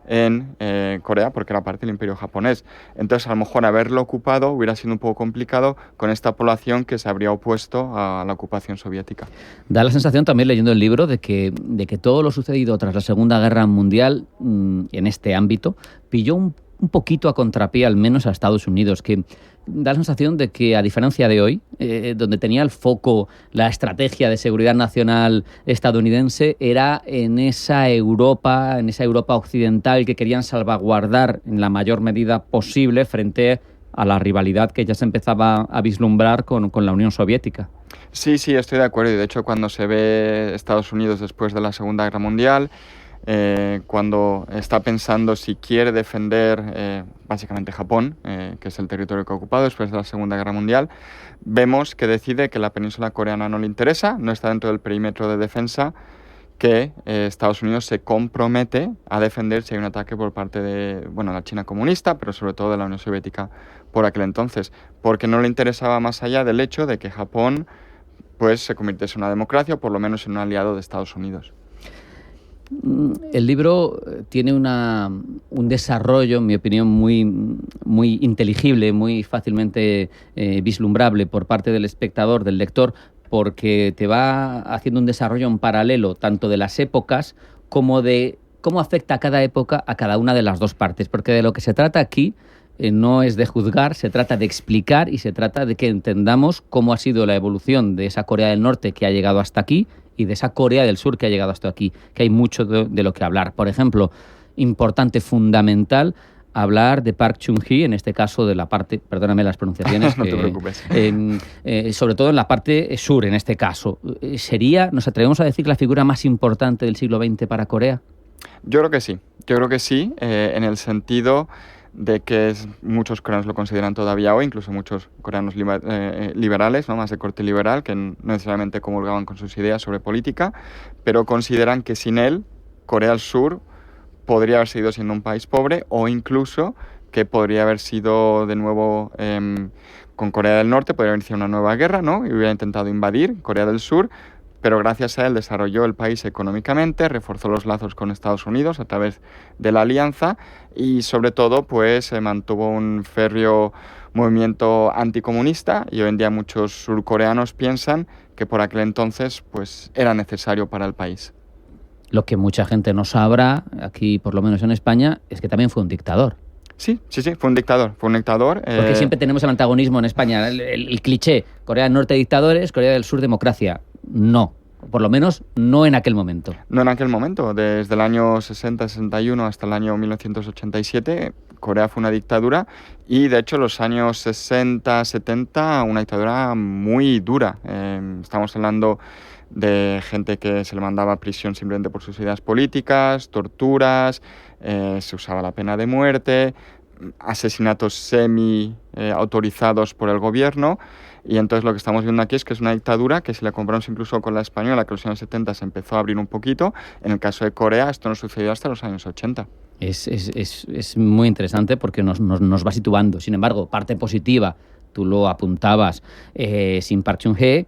en Corea porque era parte del imperio japonés. Entonces, a lo mejor haberlo ocupado hubiera sido un poco complicado con esta población que se habría opuesto a la ocupación soviética. Da la sensación también, leyendo el libro, de que todo lo sucedido tras la Segunda Guerra Mundial en este ámbito pilló un poquito a contrapié, al menos a Estados Unidos, que da la sensación de que, a diferencia de hoy, donde tenía el foco la estrategia de seguridad nacional estadounidense, era en esa Europa occidental que querían salvaguardar en la mayor medida posible frente a la rivalidad que ya se empezaba a vislumbrar con la Unión Soviética. Sí, estoy de acuerdo. Y de hecho, cuando se ve Estados Unidos después de la Segunda Guerra Mundial, cuando está pensando si quiere defender básicamente Japón, que es el territorio que ha ocupado después de la Segunda Guerra Mundial, vemos que decide que la península coreana no le interesa, no está dentro del perímetro de defensa que Estados Unidos se compromete a defender si hay un ataque por parte de la China comunista, pero sobre todo de la Unión Soviética por aquel entonces, porque no le interesaba más allá del hecho de que Japón pues se convirtiese en una democracia o por lo menos en un aliado de Estados Unidos. El libro tiene un desarrollo, en mi opinión, muy inteligible, muy fácilmente vislumbrable por parte del espectador, del lector, porque te va haciendo un desarrollo en paralelo, tanto de las épocas como de cómo afecta a cada época a cada una de las dos partes. Porque de lo que se trata aquí no es de juzgar, se trata de explicar y se trata de que entendamos cómo ha sido la evolución de esa Corea del Norte que ha llegado hasta aquí y de esa Corea del Sur que ha llegado hasta aquí, que hay mucho de lo que hablar. Por ejemplo, importante, fundamental, hablar de Park Chung-hee, en este caso de la parte, perdóname las pronunciaciones, no te preocupes. Sobre todo en la parte sur, en este caso. ¿Nos atrevemos a decir que la figura más importante del siglo XX para Corea? Yo creo que sí, en el sentido de que muchos coreanos lo consideran todavía hoy, incluso muchos coreanos liberales, ¿no? Más de corte liberal, que no necesariamente comulgaban con sus ideas sobre política, pero consideran que sin él, Corea del Sur podría haber seguido siendo un país pobre, o incluso que podría haber sido de nuevo con Corea del Norte, podría haber iniciado una nueva guerra, ¿no? Y hubiera intentado invadir Corea del Sur, pero gracias a él desarrolló el país económicamente, reforzó los lazos con Estados Unidos a través de la alianza y sobre todo pues mantuvo un férreo movimiento anticomunista, y hoy en día muchos surcoreanos piensan que por aquel entonces pues era necesario para el país. Lo que mucha gente no sabrá, aquí por lo menos en España, es que también fue un dictador. Sí, fue un dictador. Porque siempre tenemos el antagonismo en España, el cliché, Corea del Norte dictadores, Corea del Sur democracia. No, por lo menos no en aquel momento. No en aquel momento, desde el año 60-61 hasta el año 1987, Corea fue una dictadura, y de hecho los años 60-70 una dictadura muy dura. Estamos hablando de gente que se le mandaba a prisión simplemente por sus ideas políticas, torturas, se usaba la pena de muerte, asesinatos semi-autorizados por el gobierno. Y entonces lo que estamos viendo aquí es que es una dictadura que, si la comparamos incluso con la española, que en los años 70 se empezó a abrir un poquito, en el caso de Corea esto no sucedió hasta los años 80. Es muy interesante porque nos va situando. Sin embargo, parte positiva, tú lo apuntabas, sin Park Chung-hee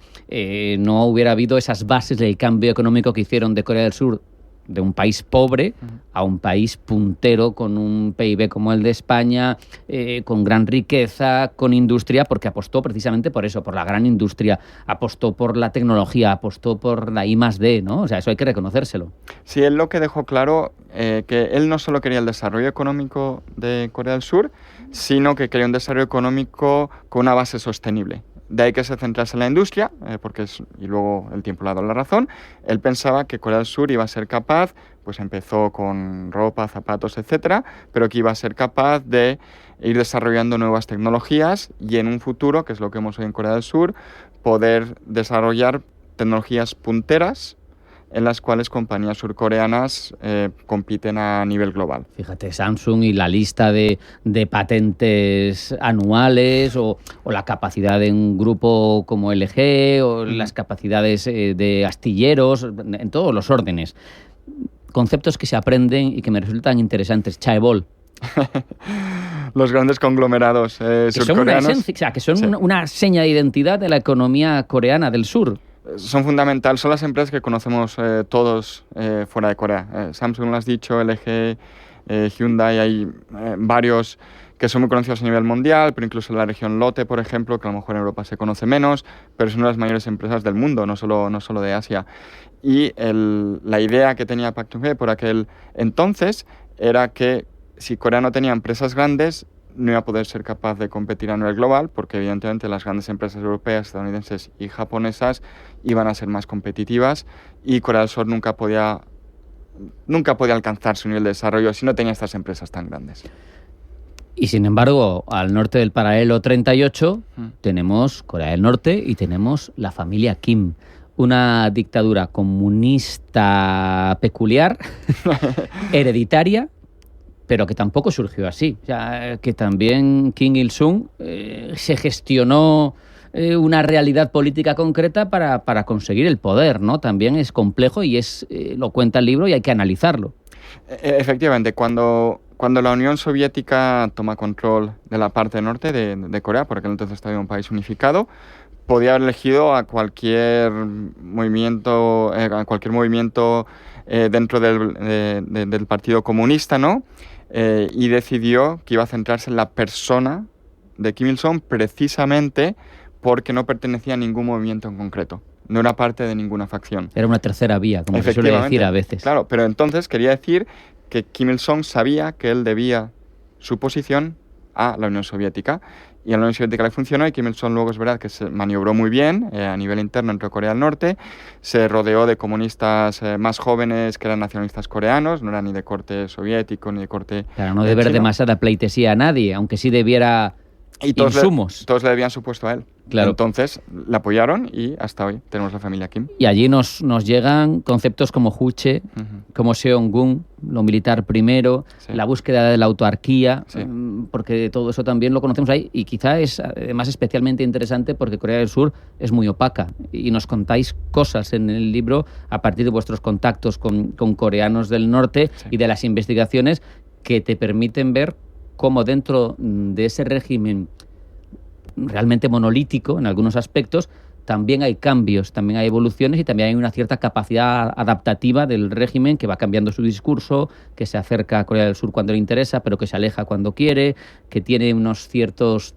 no hubiera habido esas bases del cambio económico que hicieron de Corea del Sur, de un país pobre a un país puntero con un PIB como el de España, con gran riqueza, con industria, porque apostó precisamente por eso, por la gran industria, apostó por la tecnología, apostó por la I+D, ¿no? O sea, eso hay que reconocérselo. Sí, él lo que dejó claro, que él no solo quería el desarrollo económico de Corea del Sur, sino que quería un desarrollo económico con una base sostenible. De ahí que se centrase en la industria, y luego el tiempo le ha dado la razón. Él pensaba que Corea del Sur iba a ser capaz, pues empezó con ropa, zapatos, etcétera, pero que iba a ser capaz de ir desarrollando nuevas tecnologías y en un futuro, que es lo que hemos hoy en Corea del Sur, poder desarrollar tecnologías punteras en las cuales compañías surcoreanas compiten a nivel global. Fíjate, Samsung y la lista de patentes anuales, o la capacidad de un grupo como LG, o las capacidades de astilleros, en todos los órdenes. Conceptos que se aprenden y que me resultan interesantes. Chaebol. Los grandes conglomerados surcoreanos. Que son una seña de identidad de la economía coreana del sur. Son fundamentales, son las empresas que conocemos todos fuera de Corea. Samsung, lo has dicho, LG, Hyundai, hay varios que son muy conocidos a nivel mundial, pero incluso en la región Lotte, por ejemplo, que a lo mejor en Europa se conoce menos, pero es una de las mayores empresas del mundo, no solo de Asia. Y la idea que tenía Park Chung-hee por aquel entonces era que si Corea no tenía empresas grandes, no iba a poder ser capaz de competir a nivel global, porque evidentemente las grandes empresas europeas, estadounidenses y japonesas iban a ser más competitivas, y Corea del Sur nunca podía alcanzar su nivel de desarrollo si no tenía estas empresas tan grandes. Y sin embargo, al norte del paralelo 38 tenemos Corea del Norte y tenemos la familia Kim. Una dictadura comunista peculiar, hereditaria, pero que tampoco surgió así. O sea, que también Kim Il-sung se gestionó una realidad política concreta para conseguir el poder, ¿no? También es complejo y lo cuenta el libro y hay que analizarlo. Efectivamente, cuando la Unión Soviética toma control de la parte norte de Corea, por aquel entonces estaba un país unificado, podía haber elegido a cualquier movimiento dentro del Partido Comunista, ¿no? Y decidió que iba a centrarse en la persona de Kim Il-sung precisamente porque no pertenecía a ningún movimiento en concreto. No era parte de ninguna facción. Era una tercera vía, como se suele decir a veces. Claro, pero entonces quería decir que Kim Il-sung sabía que él debía su posición a la Unión Soviética. Y a la Unión Soviética le funcionó y Kim Il-sung luego es verdad que se maniobró muy bien a nivel interno entre Corea del Norte, se rodeó de comunistas más jóvenes que eran nacionalistas coreanos, no eran ni de corte soviético ni de corte Claro, no deber demasiada pleitesía a nadie, aunque sí debiera insumos. Todos le debían su puesto a él. Claro. Entonces le apoyaron y hasta hoy tenemos la familia Kim. Y allí nos llegan conceptos como Juche, como Seong-gun, lo militar primero, la búsqueda de la autarquía, porque todo eso también lo conocemos ahí y quizá es además especialmente interesante porque Corea del Sur es muy opaca y nos contáis cosas en el libro a partir de vuestros contactos con coreanos del norte y de las investigaciones que te permiten ver cómo dentro de ese régimen realmente monolítico en algunos aspectos, también hay cambios, también hay evoluciones y también hay una cierta capacidad adaptativa del régimen que va cambiando su discurso, que se acerca a Corea del Sur cuando le interesa, pero que se aleja cuando quiere, que tiene unos ciertos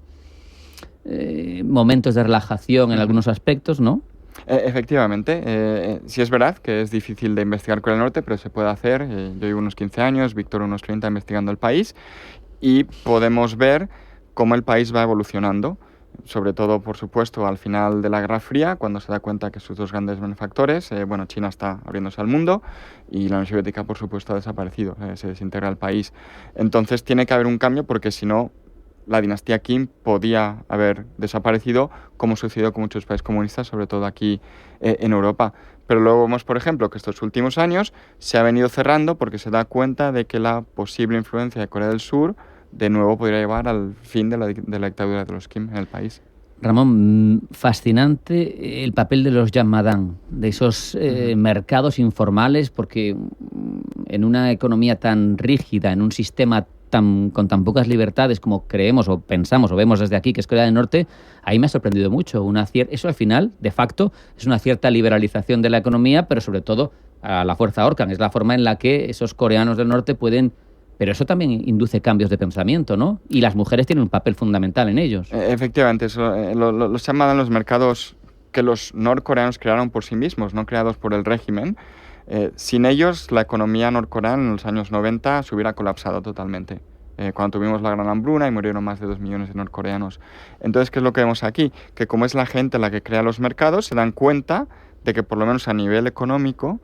momentos de relajación en algunos aspectos, ¿no? Efectivamente, sí es verdad que es difícil de investigar Corea del Norte, pero se puede hacer. Yo llevo unos 15 años, Víctor unos 30 investigando el país y podemos ver cómo el país va evolucionando, sobre todo, por supuesto, al final de la Guerra Fría, cuando se da cuenta que sus dos grandes benefactores, China está abriéndose al mundo y la Unión Soviética, por supuesto, ha desaparecido, se desintegra el país. Entonces tiene que haber un cambio porque si no, la dinastía Kim podía haber desaparecido, como sucedió con muchos países comunistas, sobre todo aquí en Europa. Pero luego vemos, por ejemplo, que estos últimos años se ha venido cerrando porque se da cuenta de que la posible influencia de Corea del Sur de nuevo podría llevar al fin de la dictadura de los Kim en el país. Ramón, fascinante el papel de los Yanmadang, de esos mercados informales, porque en una economía tan rígida, en un sistema con tan pocas libertades como creemos o pensamos o vemos desde aquí, que es Corea del Norte, ahí me ha sorprendido mucho. Eso al final, de facto, es una cierta liberalización de la economía, pero sobre todo a la fuerza Orkan. Es la forma en la que esos coreanos del norte pueden... Pero eso también induce cambios de pensamiento, ¿no? Y las mujeres tienen un papel fundamental en ellos. Efectivamente, los llaman los mercados que los norcoreanos crearon por sí mismos, no creados por el régimen. Sin ellos, la economía norcoreana en los años 90 se hubiera colapsado totalmente. Cuando tuvimos la gran hambruna y murieron más de 2 millones de norcoreanos. Entonces, ¿qué es lo que vemos aquí? Que como es la gente la que crea los mercados, se dan cuenta de que por lo menos a nivel económico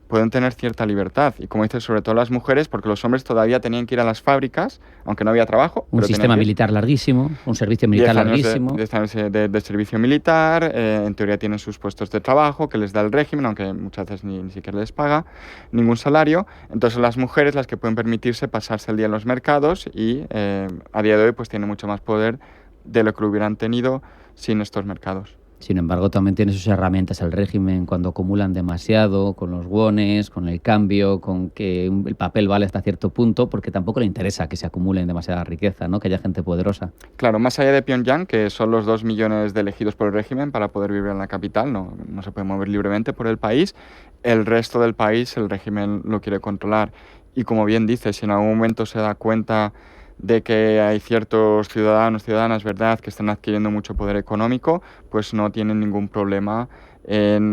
pueden tener cierta libertad. Y como dices, sobre todo las mujeres, porque los hombres todavía tenían que ir a las fábricas, aunque no había trabajo. Un sistema militar larguísimo, un servicio militar larguísimo. 10 años de servicio militar, en teoría tienen sus puestos de trabajo que les da el régimen, aunque muchas veces ni siquiera les paga ningún salario. Entonces las mujeres las que pueden permitirse pasarse el día en los mercados y a día de hoy pues tienen mucho más poder de lo que lo hubieran tenido sin estos mercados. Sin embargo, también tiene sus herramientas el régimen cuando acumulan demasiado, con los wones, con el cambio, con que el papel vale hasta cierto punto, porque tampoco le interesa que se acumulen demasiada riqueza, ¿no? Que haya gente poderosa. Claro, más allá de Pyongyang, que son los 2 millones de elegidos por el régimen para poder vivir en la capital, no se puede mover libremente por el país, el resto del país el régimen lo quiere controlar. Y como bien dices, si en algún momento se da cuenta de que hay ciertos ciudadanas, ¿verdad?, que están adquiriendo mucho poder económico, pues no tienen ningún problema en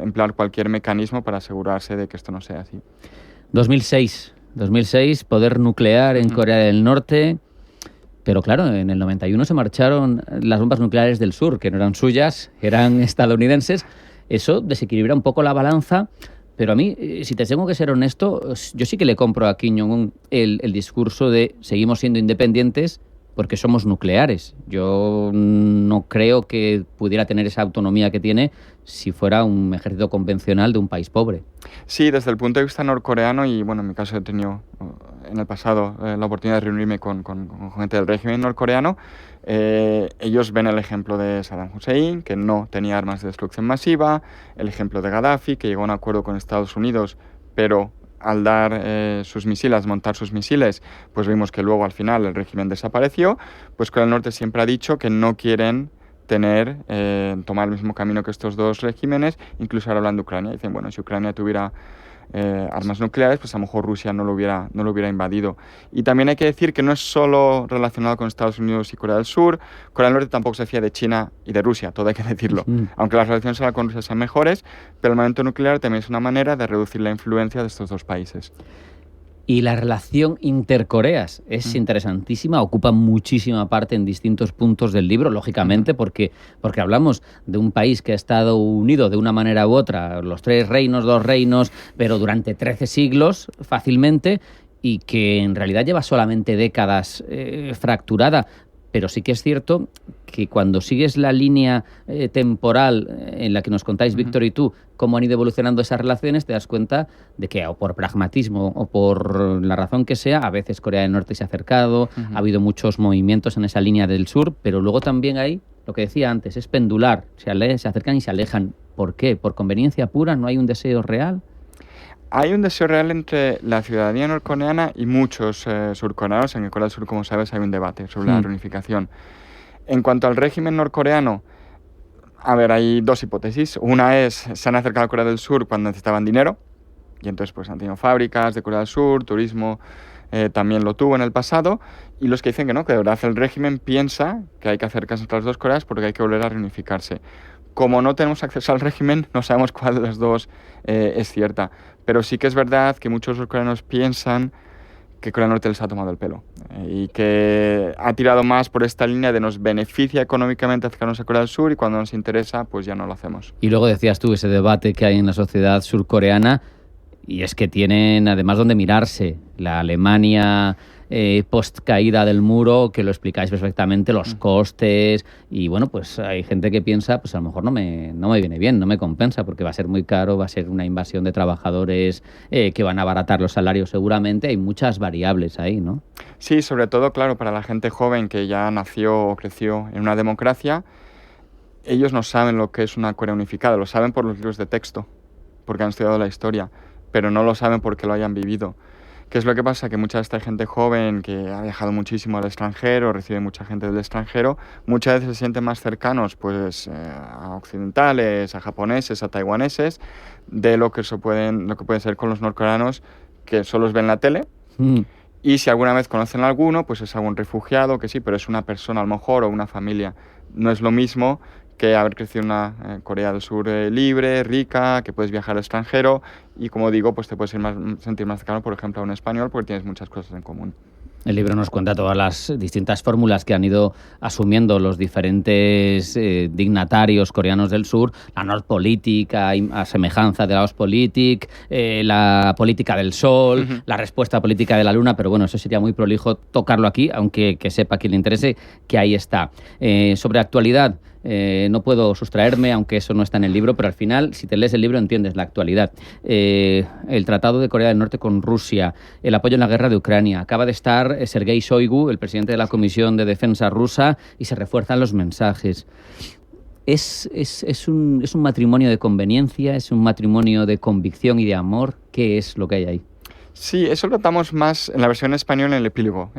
emplear cualquier mecanismo para asegurarse de que esto no sea así. 2006, poder nuclear en Corea del Norte, pero claro, en el 91 se marcharon las bombas nucleares del sur, que no eran suyas, eran estadounidenses. Eso desequilibra un poco la balanza. Pero a mí, si te tengo que ser honesto, yo sí que le compro a Kim Jong-un el discurso de seguimos siendo independientes porque somos nucleares. Yo no creo que pudiera tener esa autonomía que tiene si fuera un ejército convencional de un país pobre. Sí, desde el punto de vista norcoreano, y bueno, en mi caso he tenido en el pasado la oportunidad de reunirme con gente del régimen norcoreano. Ellos ven el ejemplo de Saddam Hussein, que no tenía armas de destrucción masiva, el ejemplo de Gaddafi, que llegó a un acuerdo con Estados Unidos, pero al dar sus misiles, montar sus misiles, pues vimos que luego al final el régimen desapareció. Pues Corea del Norte siempre ha dicho que no quieren tomar el mismo camino que estos dos regímenes, incluso ahora hablando de Ucrania. Dicen, bueno, si Ucrania tuviera armas nucleares, pues a lo mejor Rusia no lo hubiera invadido. Y también hay que decir que no es solo relacionado con Estados Unidos y Corea del Sur. Corea del Norte tampoco se fía de China y de Rusia, todo hay que decirlo. Aunque las relaciones ahora con Rusia sean mejores, pero el armamento nuclear también es una manera de reducir la influencia de estos dos países. Y la relación intercoreas es interesantísima, ocupa muchísima parte en distintos puntos del libro, lógicamente, porque hablamos de un país que ha estado unido de una manera u otra, los 3 reinos, 2 reinos, pero durante 13 siglos fácilmente, y que en realidad lleva solamente décadas fracturada. Pero sí que es cierto que cuando sigues la línea temporal en la que nos contáis, Víctor y tú, cómo han ido evolucionando esas relaciones, te das cuenta de que, o por pragmatismo o por la razón que sea, a veces Corea del Norte se ha acercado, ha habido muchos movimientos en esa línea del sur, pero luego también hay, lo que decía antes, es pendular, se acercan y se alejan. ¿Por qué? ¿Por conveniencia pura? ¿No hay un deseo real? Hay un deseo real entre la ciudadanía norcoreana y muchos surcoreanos. En Corea del Sur, como sabes, hay un debate sobre la reunificación. En cuanto al régimen norcoreano, a ver, hay 2 hipótesis. Una es, se han acercado a Corea del Sur cuando necesitaban dinero, y entonces pues han tenido fábricas de Corea del Sur, turismo también lo tuvo en el pasado, y los que dicen que no, que de verdad el régimen piensa que hay que acercarse entre las 2 Coreas porque hay que volver a reunificarse. Como no tenemos acceso al régimen, no sabemos cuál de las 2 es cierta. Pero sí que es verdad que muchos surcoreanos piensan que Corea del Norte les ha tomado el pelo y que ha tirado más por esta línea de nos beneficia económicamente acercarnos a Corea del Sur y cuando nos interesa, pues ya no lo hacemos. Y luego decías tú ese debate que hay en la sociedad surcoreana, y es que tienen además donde mirarse. La Alemania post caída del muro, que lo explicáis perfectamente, los costes, y bueno, pues hay gente que piensa, pues a lo mejor no me viene bien, no me compensa, porque va a ser muy caro, va a ser una invasión de trabajadores que van a abaratar los salarios seguramente, hay muchas variables ahí, ¿no? Sí, sobre todo, claro, para la gente joven que ya nació o creció en una democracia, ellos no saben lo que es una Corea unificada, lo saben por los libros de texto, porque han estudiado la historia, pero no lo saben porque lo hayan vivido. ¿Qué es lo que pasa? Que mucha de esta gente joven que ha viajado muchísimo al extranjero, recibe mucha gente del extranjero, muchas veces se sienten más cercanos pues, a occidentales, a japoneses, a taiwaneses, de lo que pueden ser con los norcoreanos, que solo los ven en la tele. Y si alguna vez conocen a alguno, pues es algún refugiado, que sí, pero es una persona a lo mejor o una familia. No es lo mismo que haber crecido en una Corea del Sur libre, rica, que puedes viajar al extranjero y, como digo, pues te puedes sentir más cercano, por ejemplo, a un español porque tienes muchas cosas en común. El libro nos cuenta todas las distintas fórmulas que han ido asumiendo los diferentes dignatarios coreanos del sur, la Nordpolitik, a semejanza de la Ostpolitik, la política del sol, la respuesta política de la luna, pero bueno, eso sería muy prolijo tocarlo aquí, aunque que sepa quien le interese que ahí está. Sobre actualidad, no puedo sustraerme, aunque eso no está en el libro, pero al final, si te lees el libro, entiendes la actualidad. El Tratado de Corea del Norte con Rusia, el apoyo en la guerra de Ucrania. Acaba de estar Sergei Shoigu, el presidente de la Comisión de Defensa rusa, y se refuerzan los mensajes. ¿Es un matrimonio de conveniencia? ¿Es un matrimonio de convicción y de amor? ¿Qué es lo que hay ahí? Sí, eso lo tratamos más en la versión española en el epílogo.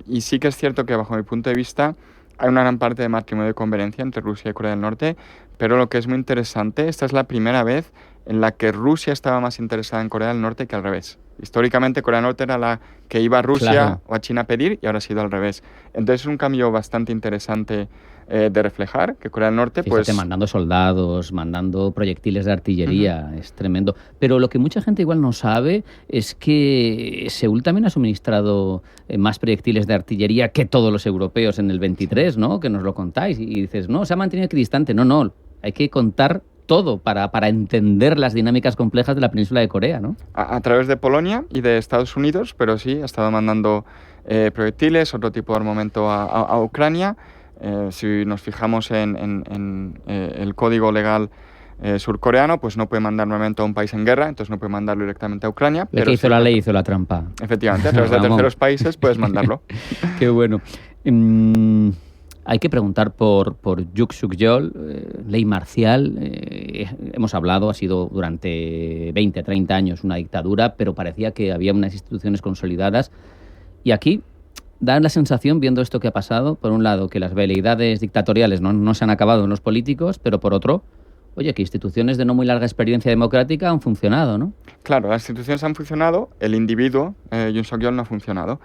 Y sí que es cierto que, bajo mi punto de vista, hay una gran parte de matrimonio de conveniencia entre Rusia y Corea del Norte, pero lo que es muy interesante, esta es la primera vez en la que Rusia estaba más interesada en Corea del Norte que al revés. Históricamente Corea del Norte era la que iba a Rusia o a China a pedir y ahora ha sido al revés. Entonces es un cambio bastante interesante de reflejar, que Corea del Norte... Fíjate, pues mandando soldados, mandando proyectiles de artillería, es tremendo. Pero lo que mucha gente igual no sabe es que Seúl también ha suministrado más proyectiles de artillería que todos los europeos en el 23, ¿no? Que nos lo contáis y dices, no, se ha mantenido equidistante. No, hay que contar todo para entender las dinámicas complejas de la península de Corea, ¿no? A través de Polonia y de Estados Unidos, pero sí, ha estado mandando proyectiles, otro tipo de armamento a Ucrania. Si nos fijamos en el código legal surcoreano, pues no puede mandar armamento a un país en guerra, entonces no puede mandarlo directamente a Ucrania. El que hizo la ley hizo la trampa. Efectivamente, a través de terceros países puedes mandarlo. Qué bueno. Hay que preguntar por Yoon Suk-yeol, ley marcial. Hemos hablado, ha sido durante 20, 30 años una dictadura, pero parecía que había unas instituciones consolidadas. Y aquí da la sensación, viendo esto que ha pasado, por un lado, que las veleidades dictatoriales no se han acabado en los políticos, pero por otro, oye, que instituciones de no muy larga experiencia democrática han funcionado, ¿no? Claro, las instituciones han funcionado, el individuo, Yoon Suk-yeol, no ha funcionado.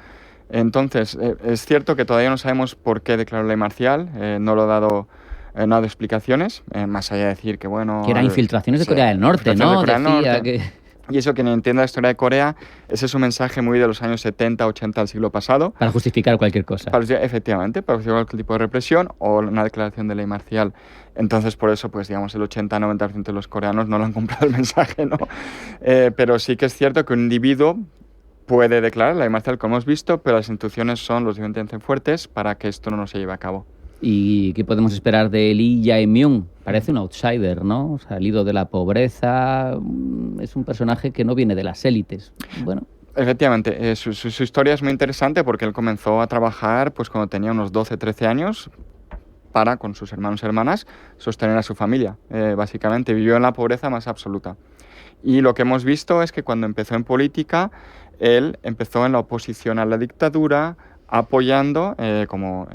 Entonces, es cierto que todavía no sabemos por qué declaró ley marcial, no lo ha dado... no ha dado explicaciones, más allá de decir que, bueno... Que eran infiltraciones de Corea del Norte, ¿no? Decía que... Y eso, quien entienda la historia de Corea, ese es un mensaje muy de los años 70, 80 del siglo pasado. Para justificar cualquier cosa. Efectivamente, para justificar cualquier tipo de represión o una declaración de ley marcial. Entonces, por eso, pues digamos, el 80-90% de los coreanos no lo han comprado el mensaje, ¿no? Pero sí que es cierto que un individuo puede declarar la ley marcial, como hemos visto, pero las instituciones son lo suficientemente fuertes para que esto no se lleve a cabo. ¿Y qué podemos esperar de Lee Jae-myung? Parece un outsider, ¿no? Salido de la pobreza, es un personaje que no viene de las élites. Bueno. Efectivamente, su historia es muy interesante porque él comenzó a trabajar pues cuando tenía unos 12-13 años para, con sus hermanos y hermanas, sostener a su familia. Básicamente vivió en la pobreza más absoluta. Y lo que hemos visto es que cuando empezó en política, él empezó en la oposición a la dictadura, apoyando como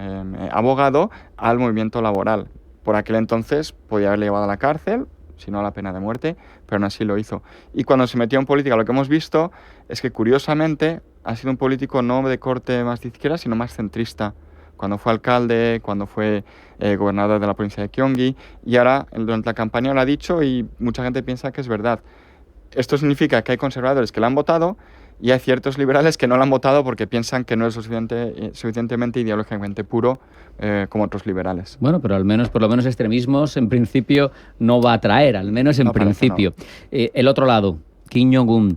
abogado al movimiento laboral. Por aquel entonces podía haberle llevado a la cárcel, si no a la pena de muerte, pero aún así lo hizo. Y cuando se metió en política, lo que hemos visto es que curiosamente ha sido un político no de corte más de izquierda, sino más centrista. Cuando fue alcalde, cuando fue gobernador de la provincia de Gyeonggi, y ahora durante la campaña lo ha dicho y mucha gente piensa que es verdad. Esto significa que hay conservadores que lo han votado y hay ciertos liberales que no lo han votado porque piensan que no es suficientemente ideológicamente puro como otros liberales. Bueno, pero por lo menos extremismos en principio no va a traer, al menos en principio. No. El otro lado, Kim Jong-un,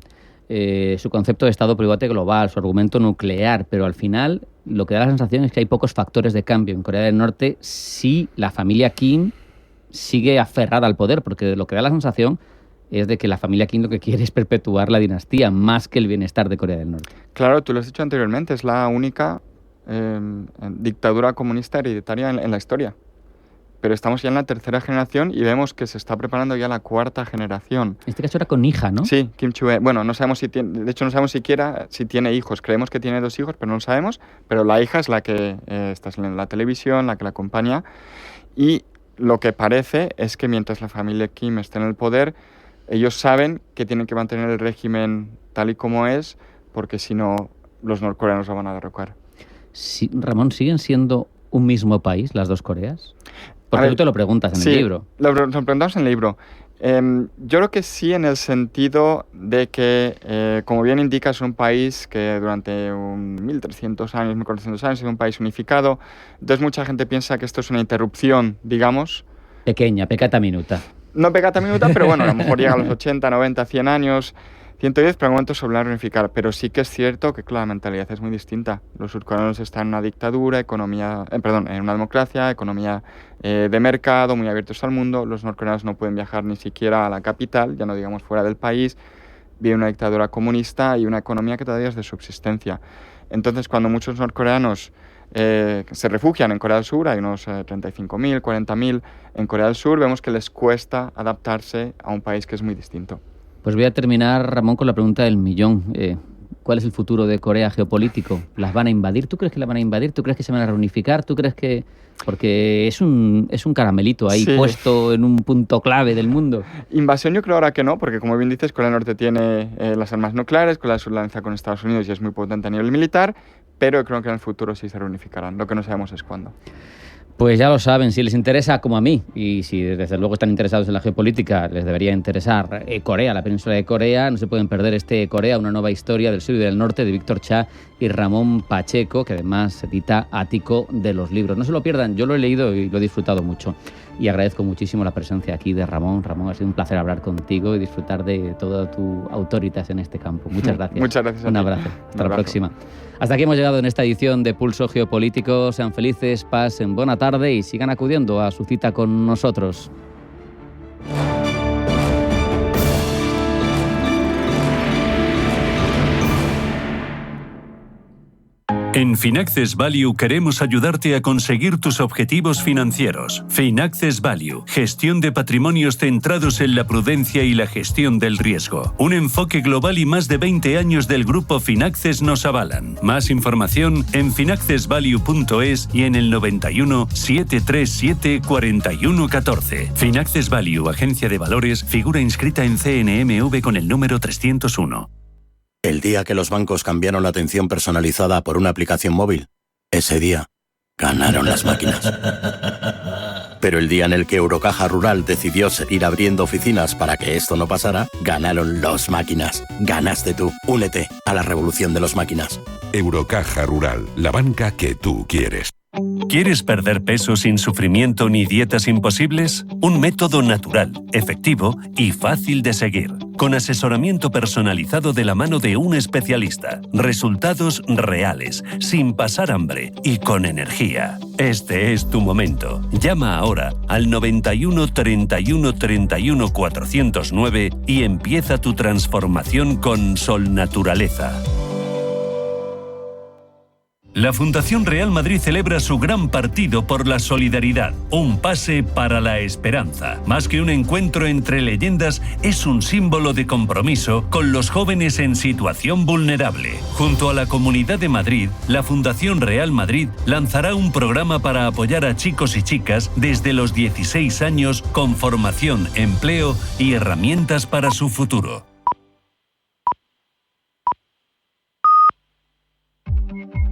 su concepto de Estado privado global, su argumento nuclear, pero al final lo que da la sensación es que hay pocos factores de cambio. En Corea del Norte sí la familia Kim sigue aferrada al poder, porque lo que da la sensación es de que la familia Kim lo que quiere es perpetuar la dinastía más que el bienestar de Corea del Norte. Claro, tú lo has dicho anteriormente, es la única dictadura comunista hereditaria en la historia. Pero estamos ya en la tercera generación y vemos que se está preparando ya la cuarta generación. Este caso era con hija, ¿no? Sí, Kim Chu-e. Bueno, no sabemos de hecho no sabemos siquiera si tiene hijos. Creemos que tiene 2 hijos, pero no lo sabemos. Pero la hija es la que está en la televisión, la que la acompaña. Y lo que parece es que mientras la familia Kim esté en el poder, ellos saben que tienen que mantener el régimen tal y como es, porque si no, los norcoreanos lo van a derrocar. Sí, Ramón, ¿siguen siendo un mismo país las dos Coreas? Porque tú te lo preguntas en el libro. Lo preguntamos en el libro. Yo creo que sí, en el sentido de que, como bien indica, es un país que durante 1.300 años, 1.400 años, ha sido un país unificado. Entonces mucha gente piensa que esto es una interrupción, digamos. Pequeña, peccata minuta. No peccata minuta, pero bueno, a lo mejor llega a los 80, 90, 100 años, 110, pero en momento se va a reunificar. Pero sí que es cierto que, claro, la mentalidad es muy distinta. Los surcoreanos están en una dictadura, en una democracia, economía de mercado, muy abiertos al mundo. Los norcoreanos no pueden viajar ni siquiera a la capital, ya no digamos fuera del país. Vive una dictadura comunista y una economía que todavía es de subsistencia. Entonces, cuando muchos norcoreanos se refugian en Corea del Sur, hay unos 35.000, 40.000 en Corea del Sur, vemos que les cuesta adaptarse a un país que es muy distinto. Pues voy a terminar, Ramón, con la pregunta del millón. ¿Cuál es el futuro de Corea geopolítico? ¿Las van a invadir? ¿Tú crees que las van a invadir? ¿Tú crees que se van a reunificar? ¿Tú crees que...? Porque es un caramelito ahí puesto en un punto clave del mundo. Invasión yo creo ahora que no, porque como bien dices, Corea del Norte tiene las armas nucleares, Corea del Sur la lanza con Estados Unidos y es muy potente a nivel militar, pero creo que en el futuro sí se reunificarán. Lo que no sabemos es cuándo. Pues ya lo saben, si les interesa como a mí, y si desde luego están interesados en la geopolítica, les debería interesar Corea, la península de Corea. No se pueden perder Corea, una nueva historia del sur y del norte, de Víctor Cha y Ramón Pacheco, que además edita Ático de los libros. No se lo pierdan, yo lo he leído y lo he disfrutado mucho. Y agradezco muchísimo la presencia aquí de Ramón. Ramón, ha sido un placer hablar contigo y disfrutar de toda tu autoritas en este campo. Muchas gracias. Muchas gracias. Un abrazo. Hasta la próxima. Hasta aquí hemos llegado en esta edición de Pulso Geopolítico. Sean felices, pasen buena tarde y sigan acudiendo a su cita con nosotros. En Finaccess Value queremos ayudarte a conseguir tus objetivos financieros. Finaccess Value, gestión de patrimonios centrados en la prudencia y la gestión del riesgo. Un enfoque global y más de 20 años del grupo Finaccess nos avalan. Más información en finaccessvalue.es y en el 91 737 4114. Finaccess Value, agencia de valores, figura inscrita en CNMV con el número 301. El día que los bancos cambiaron la atención personalizada por una aplicación móvil, ese día ganaron las máquinas. Pero el día en el que Eurocaja Rural decidió seguir abriendo oficinas para que esto no pasara, ganaron los máquinas. Ganaste tú. Únete a la revolución de los máquinas. Eurocaja Rural, la banca que tú quieres. ¿Quieres perder peso sin sufrimiento ni dietas imposibles? Un método natural, efectivo y fácil de seguir. Con asesoramiento personalizado de la mano de un especialista. Resultados reales, sin pasar hambre y con energía. Este es tu momento. Llama ahora al 91 31 31 409 y empieza tu transformación con Sol Naturaleza. La Fundación Real Madrid celebra su gran partido por la solidaridad, un pase para la esperanza. Más que un encuentro entre leyendas, es un símbolo de compromiso con los jóvenes en situación vulnerable. Junto a la Comunidad de Madrid, la Fundación Real Madrid lanzará un programa para apoyar a chicos y chicas desde los 16 años con formación, empleo y herramientas para su futuro.